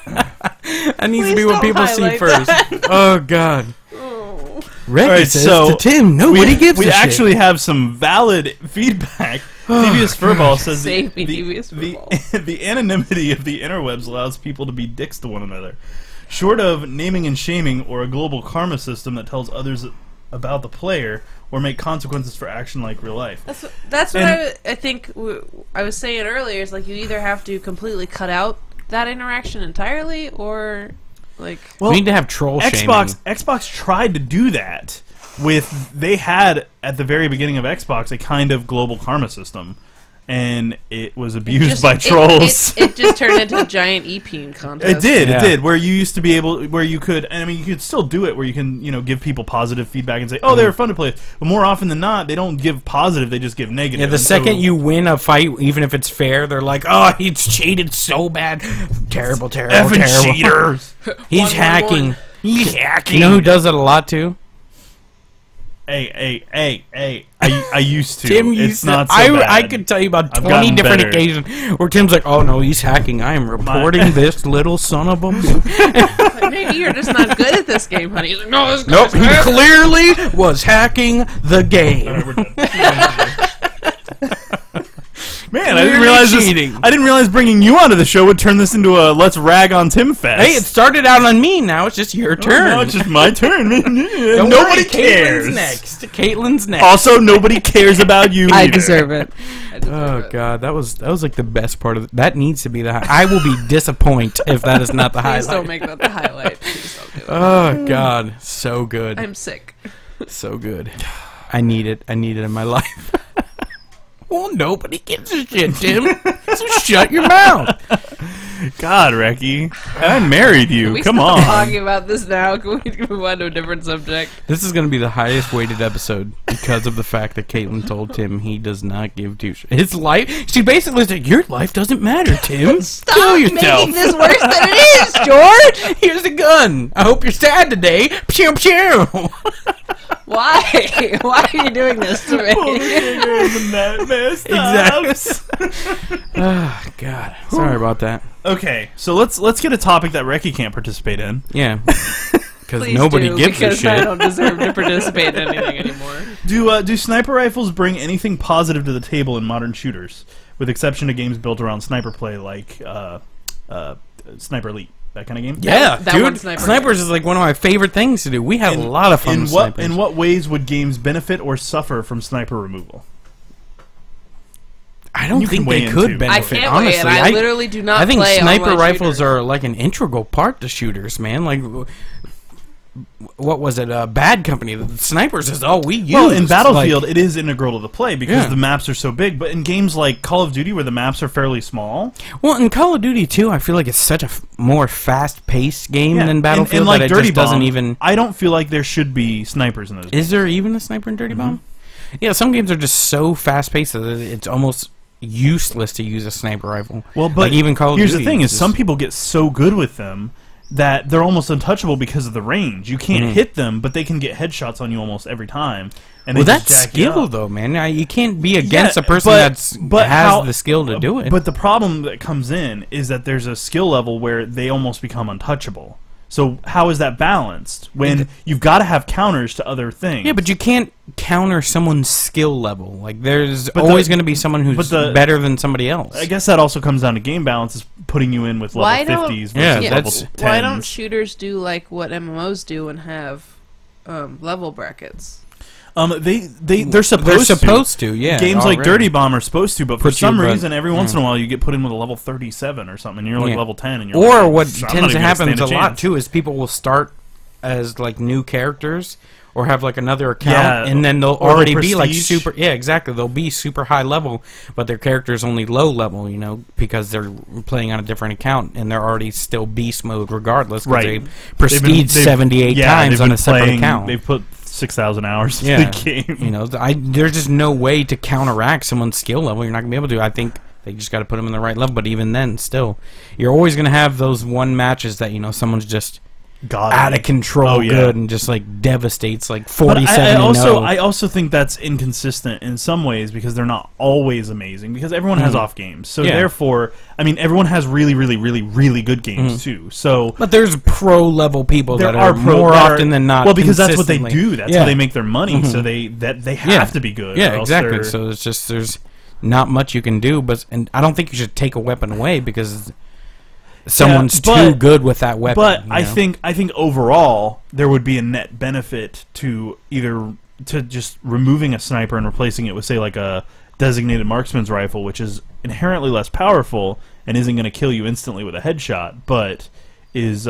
That needs to Please be what don't people see highlight first. Oh, God. Oh. Reki All right, says so to Tim, nobody gives a we shit. actually have some valid feedback. Devious Furball says Save me, Devious the Furball. the anonymity of the interwebs allows people to be dicks to one another. Short of naming and shaming or a global karma system that tells others about the player or make consequences for action like real life. That's what I think I was saying earlier. Is like you either have to completely cut out that interaction entirely, or like we need to have troll shaming. Xbox tried to do that they had at the very beginning of Xbox a kind of global karma system. And it was abused by trolls. It just turned into a giant e-peen contest. It did. Where you used to be able, where you could, and I mean, you could still do it, where you can, give people positive feedback and say, "Oh, they were fun to play with." But more often than not, they don't give positive; they just give negative. Yeah, the second you win a fight, even if it's fair, they're like, "Oh, he's cheated so bad, terrible, terrible, terrible cheaters." He's hacking. He's hacking. You know who does it a lot too? Hey! I used to. Tim it's not so I bad. could tell you about I've 20 gotten different better. occasions where Tim's like, "Oh no, he's hacking. I am reporting this little son of a." Like, maybe you're just not good at this game, honey. He's like, no, this Nope, guy's he bad." clearly was hacking the game. Alright, we're done. Man, I Cheating. didn't realize bringing you onto the show would turn this into a let's rag on Tim fest. Hey, it started out on me. Now it's just your turn. Now it's just my turn. Don't Nobody worry, cares. Caitlin's next. Caitlin's next. Also, nobody cares about you. I either. deserve it. Oh god, that was like the best part of it. That needs to be the. I will be disappointed if that is not the Please highlight. don't make that the highlight. Please don't do it. Oh god, so good, I'm sick. so good. I need it. I need it in my life. Well, nobody gives a shit, Tim. So shut your mouth. God, Reki, I married you. Can we Come stop on. talking about this now? Can we move on to a different subject? This is going to be the highest weighted episode because of the fact that Caitlin told Tim he does not give two shits. His life. She basically said, "Your life doesn't matter, Tim. Stop Kill yourself." making this worse than it is, George. Here's a gun. I hope you're sad today. Pew pew. Why? Why are you doing this to me? Exactly. Oh God. Sorry about that. Okay, so let's get a topic that Reki can't participate in. Yeah. Because Please nobody do, gives a because I shit. don't deserve to participate in anything anymore. Do sniper rifles bring anything positive to the table in modern shooters, with exception to games built around sniper play like Sniper Elite, that kind of game? Yeah, That one dude. sniper Snipers is like one of my favorite things to do. We have a lot of fun with snipers. In what ways would games benefit or suffer from sniper removal? I don't You can think weigh they in, could too. benefit. I can't honestly, wait, and I literally do not I think play sniper online rifles shooters. are like an integral part to shooters, man. Like, what was it? Bad Company. The snipers is all we use. Well, in Battlefield, it is integral to the play because Yeah. the maps are so big. But in games like Call of Duty, where the maps are fairly small, well, in Call of Duty too, I feel like it's such a more fast-paced game yeah, than Battlefield and like that it Dirty just doesn't Bomb, even. I don't feel like there should be snipers in those. Is there even a sniper in Dirty Bomb? Yeah, some games are just so fast-paced that it's almost useless to use a sniper rifle. Well, but like even Call of here's Duty the thing: is just- some people get so good with them that they're almost untouchable because of the range. You can't hit them, but they can get headshots on you almost every time. And Well, they that's just jack you skill up. though, man. You can't be against Yeah, a person but has how- the skill to do it. But the problem that comes in is that there's a skill level where they almost become untouchable. So how is that balanced when you've got to have counters to other things? yeah, but you can't counter someone's skill level. Like there's But always the- going to be someone who's but the- better than somebody else. I guess that also comes down to game balance, is putting you in with Why level don't- 50s versus Yeah, level that's- 10s. Why don't shooters do like what MMOs do and have level brackets? They're supposed to, yeah. Games like already. Dirty Bomb are supposed to, but for Put you some above- reason, every once in a while, you get put in with a level 37 or something, and you're like Yeah. level 10, and you're Or like, what "I'm not tends to even happen gonna a stand lot chance." too is people will start as like new characters or have like another account, Yeah, and then they'll or already they'll be like prestige. super. Yeah, exactly. They'll be super high level, but their character's only low level. You know, because they're playing on a different account, and they're already still beast mode regardless. 'Cause Right. They They've prestige 78 times they've on been a separate playing- account. They've put 6,000 hours Yeah, into the game. you know, there's just no way to counteract someone's skill level. You're not gonna be able to. I think they just got to put them in the right level. But even then, still, you're always gonna have those one matches that someone's just God, out of control Oh, yeah. good and just like devastates like But 47 I also think that's inconsistent in some ways because they're not always amazing because everyone has off games. So Yeah. therefore, I mean, everyone has really, really, really, really good games too. So But there's pro level people there that are more that often than not. Well, because that's what they consistently. do. That's Yeah. how they make their money. So they have to be good. Yeah, or else exactly. they're- So it's just there's not much you can do. And I don't think you should take a weapon away because someone's too good with that weapon. But you know? I think overall there would be a net benefit to either to just removing a sniper and replacing it with, say, like a designated marksman's rifle, which is inherently less powerful and isn't going to kill you instantly with a headshot, but is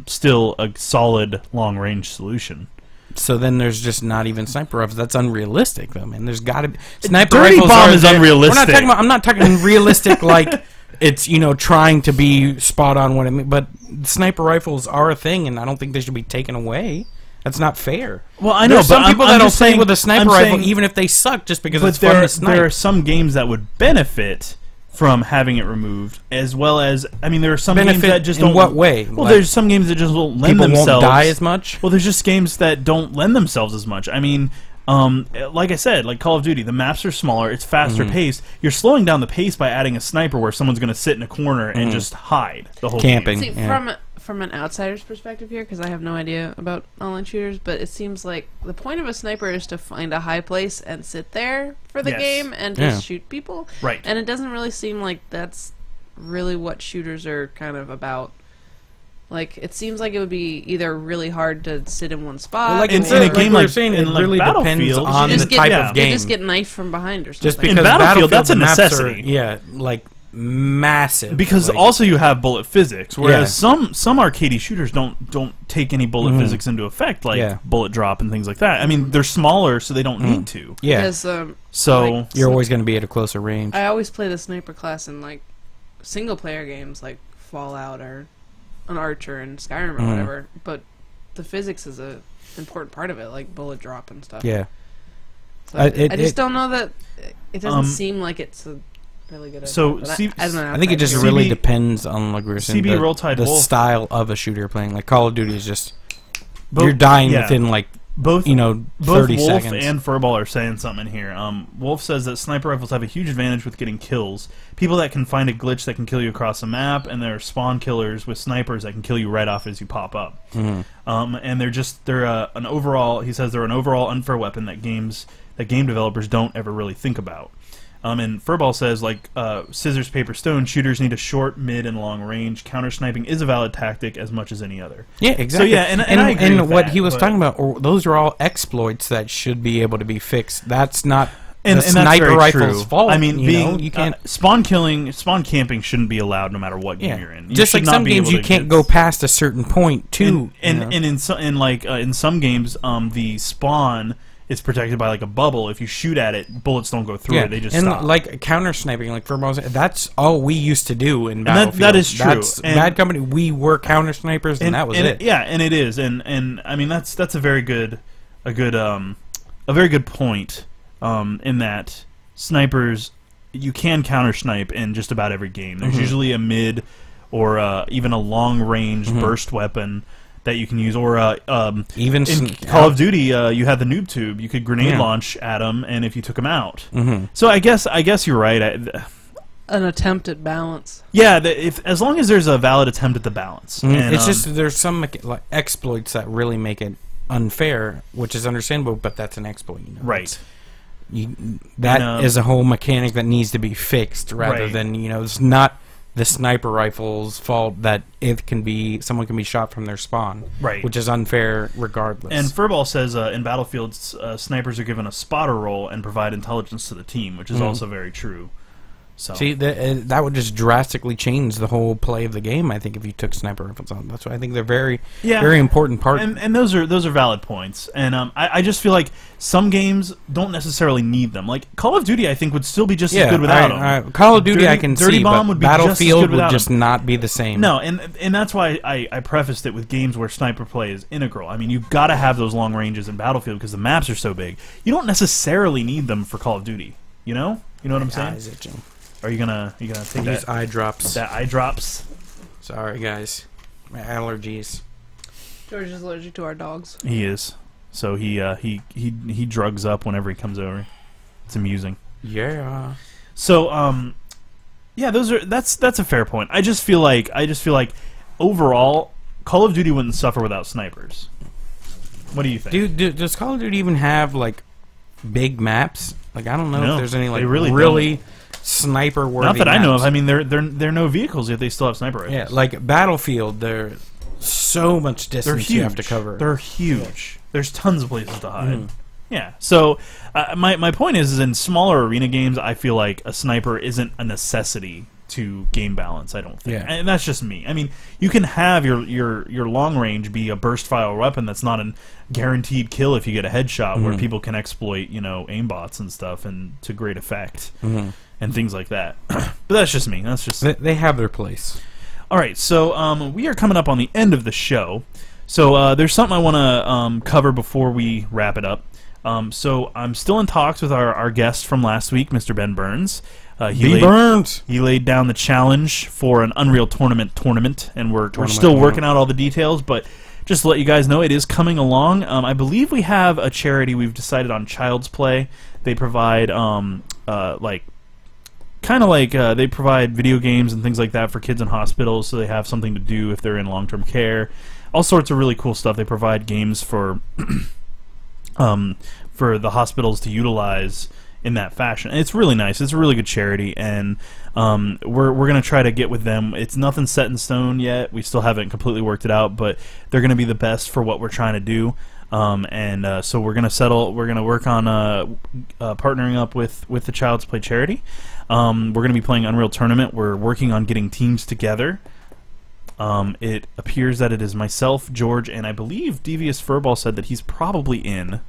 still a solid long-range solution. So then there's just not even sniper rifles. That's unrealistic, though, man. There's got to be sniper Dirty rifles. bomb is unrealistic. We're not talking about. I'm not talking realistic like it's trying to be spot on what I mean. But sniper rifles are a thing, and I don't think they should be taken away. That's not fair. Well, I know, There's but some people I'm that'll just play saying, with a sniper I'm rifle saying, even if they suck, just because but it's fun to snipe. there are some games that would benefit from having it removed, as well as, I mean, there are some games that just don't. In what way? Well, there's some games that just won't lend people themselves. won't die as much. Well, there's just games that don't lend themselves as much. I mean, like I said, like Call of Duty, the maps are smaller, it's faster paced. You're slowing down the pace by adding a sniper where someone's going to sit in a corner and just hide the whole Camping. game. See, from an outsider's perspective here, because I have no idea about online shooters, but it seems like the point of a sniper is to find a high place and sit there for the game and just shoot people. Right. And it doesn't really seem like that's really what shooters are kind of about. Like, it seems like it would be either really hard to sit in one spot. Well, like in a game like you're saying, it like really depends on the type of game. You just get knifed from behind or something. Just because in Battlefield, that's a the maps necessity. Like massive. Because like, also you have bullet physics, whereas some arcadey shooters don't take any bullet physics into effect, like bullet drop and things like that. I mean, they're smaller, so they don't need to. Yeah. Because, so like, you're always going to be at a closer range. I always play the sniper class in like single player games like Fallout or an Archer and Skyrim or whatever, but the physics is a important part of it, like bullet drop and stuff. Yeah. So I just don't know that it doesn't seem like it's a really good idea. So I don't know. I think it just really depends on, like we were saying, CB Roll Tide the Wolf. style of a shooter you're playing. Like Call of Duty is just you're dying within like both 30 Wolf seconds. and Furball are saying something here. Wolf says that sniper rifles have a huge advantage with getting kills. People that can find a glitch that can kill you across the map, and there are spawn killers with snipers that can kill you right off as you pop up. And they're an overall. He says they're an overall unfair weapon that game developers don't ever really think about. And Furball says, like, scissors, paper, stone, shooters need a short, mid, and long range. Counter-sniping is a valid tactic as much as any other. Yeah, exactly. So, yeah, and I agree with what that, he was talking about, those are all exploits that should be able to be fixed. That's not and the that's sniper very rifle's true. fault. I mean, you can't... spawn camping shouldn't be allowed no matter what game you're in. You just should like not some be games, able you to can't go past a certain point, too. And in some games, the spawn is protected by like a bubble. If you shoot at it, bullets don't go through it; they just stop. Like counter sniping, like for most, that's all we used to do in Battlefield. That is true. Bad Company, we were counter snipers, and that was it. Yeah, and it is, and I mean that's a very good point. In that snipers, you can counter snipe in just about every game. There's usually a mid or even a long range burst weapon that you can use, or even in Call of Duty, you had the noob tube. You could grenade launch at them, and if you took them out. So I guess you're right. An attempt at balance. Yeah, as long as there's a valid attempt at the balance. And, it's just there's some like exploits that really make it unfair, which is understandable, but that's an exploit. Right. That is a whole mechanic that needs to be fixed, rather than it's not the sniper rifle's fault that someone can be shot from their spawn, which is unfair regardless. And Furball says in Battlefield, snipers are given a spotter role and provide intelligence to the team, which is also very true. So. See, that would just drastically change the whole play of the game, I think, if you took sniper rifles on. That's why I think they're very important part. And those are valid points. And I just feel like some games don't necessarily need them. Like Call of Duty, I think, would still be just as good without them. Call of Duty, I can Dirty see, Bomb but would be Battlefield would just just not be the same. No, and that's why I prefaced it with games where sniper play is integral. I mean, you've got to have those long ranges in Battlefield because the maps are so big. You don't necessarily need them for Call of Duty. You know what I'm saying? Eyes itching. Are you gonna take that eye drops? That eye drops. Sorry, guys. My allergies. George is allergic to our dogs. He is. So he drugs up whenever he comes over. It's amusing. Yeah. So yeah, that's a fair point. I just feel like overall Call of Duty wouldn't suffer without snipers. What do you think? Does Call of Duty even have like big maps? Like I don't know if there's any like really sniper worthy. Not that I know of. I mean, they're no vehicles yet. They still have sniper rifles. Yeah, like Battlefield, there's so much They're distance huge. you have to cover. They're huge. There's tons of places to hide. Yeah. So my point is in smaller arena games, I feel like a sniper isn't a necessity to game balance. I don't think, Yeah. and that's just me. I mean, you can have your long range be a burst fire weapon that's not a guaranteed kill if you get a headshot, where people can exploit aimbots and stuff and to great effect and things like that. But that's just me. That's just They have their place. all right. So we are coming up on the end of the show. So there's something I want to cover before we wrap it up. So I'm still in talks with our guest from last week, Mr. Ben Burns. He laid down the challenge for an Unreal tournament, and we're still working out all the details, but just to let you guys know, it is coming along. I believe we have a charity we've decided on, Child's Play. They provide they provide video games and things like that for kids in hospitals, so they have something to do if they're in long-term care. All sorts of really cool stuff. They provide games for the hospitals to utilize in that fashion. And it's really nice. It's a really good charity, and we're going to try to get with them. It's nothing set in stone yet. We still haven't completely worked it out, but they're going to be the best for what we're trying to do. So we're going to work on partnering up with the Child's Play charity. We're going to be playing Unreal Tournament. We're working on getting teams together. It appears that it is myself, George, and I believe Devious Furball said that he's probably in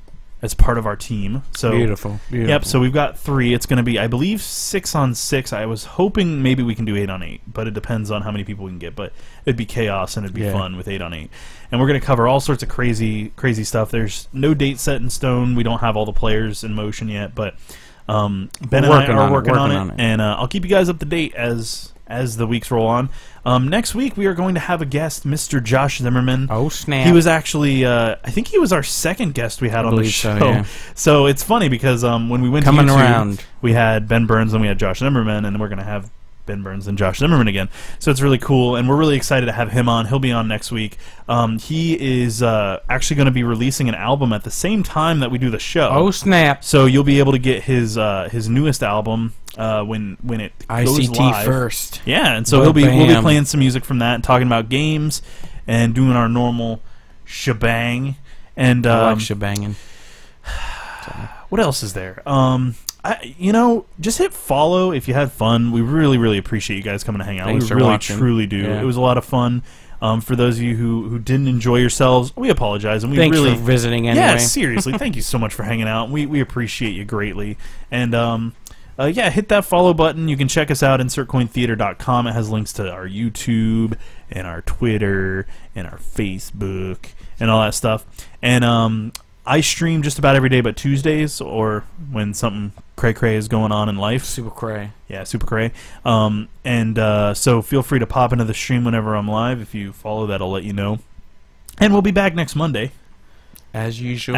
as part of our team. So Beautiful. Yep, so we've got 3. It's going to be, I believe, 6-on-6. I was hoping maybe we can do 8-on-8, but it depends on how many people we can get. But it'd be chaos and it'd be fun with 8-on-8. And we're going to cover all sorts of crazy stuff. There's no date set in stone. We don't have all the players in motion yet, but Ben and I are working on it. And I'll keep you guys up to date as the weeks roll on. Next week we are going to have a guest, Mr. Josh Zimmerman. Oh snap! He was actually, I think he was our second guest we had on the show. So, yeah. So it's funny because when we went to YouTube, we had Ben Burns and we had Josh Zimmerman, and we're going to have Ben Burns and Josh Zimmerman again. So it's really cool, and we're really excited to have him on. He'll be on next week. He is actually going to be releasing an album at the same time that we do the show. Oh snap! So you'll be able to get his newest album when it goes ICT live first. Yeah, and so we'll be playing some music from that and talking about games and doing our normal shebang. And I like shebanging. what else is there? Just hit follow if you had fun. We really, really appreciate you guys coming to hang out. Thanks we really, watching. truly do. Yeah. It was a lot of fun. For those of you who didn't enjoy yourselves, we apologize, and we Thanks really for visiting anyway. Yeah, seriously, thank you so much for hanging out. We appreciate you greatly. And hit that follow button. You can check us out, InsertCoinTheater.com. It has links to our YouTube and our Twitter and our Facebook and all that stuff. And I stream just about every day but Tuesdays, or when something cray-cray is going on in life. Super cray. Yeah, super cray. So feel free to pop into the stream whenever I'm live. If you follow that, I'll let you know. And we'll be back next Monday. As usual.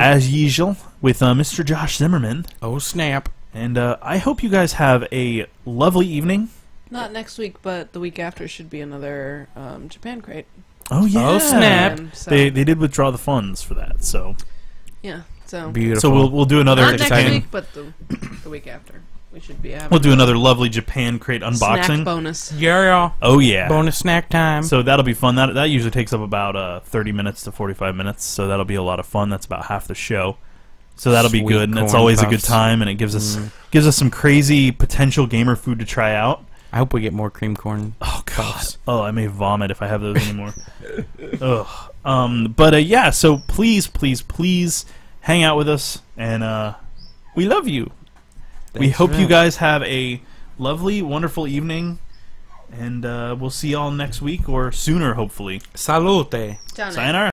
With Mr. Josh Zimmerman. Oh snap. And I hope you guys have a lovely evening. Not next week, but the week after should be another Japan crate. Oh, yeah. Oh, snap. So, They did withdraw the funds for that, so... yeah, so... Beautiful. So we'll do another... Not next week, but the week after. We should be having... We'll do another lovely Japan crate unboxing. Snack bonus. Yeah. Oh, yeah. Bonus snack time. So that'll be fun. That usually takes up about 30 minutes to 45 minutes, so that'll be a lot of fun. That's about half the show. So that'll be Sweet good, and it's corn always a puffs. good time, and it gives us some crazy potential gamer food to try out. I hope we get more cream corn. Oh God! puffs. Oh, I may vomit if I have those anymore. Ugh. But yeah. So please hang out with us, and we love you. We Thanks hope for you that. guys have a lovely, wonderful evening, and we'll see y'all next week or sooner, hopefully. Salute. Down Sayonara.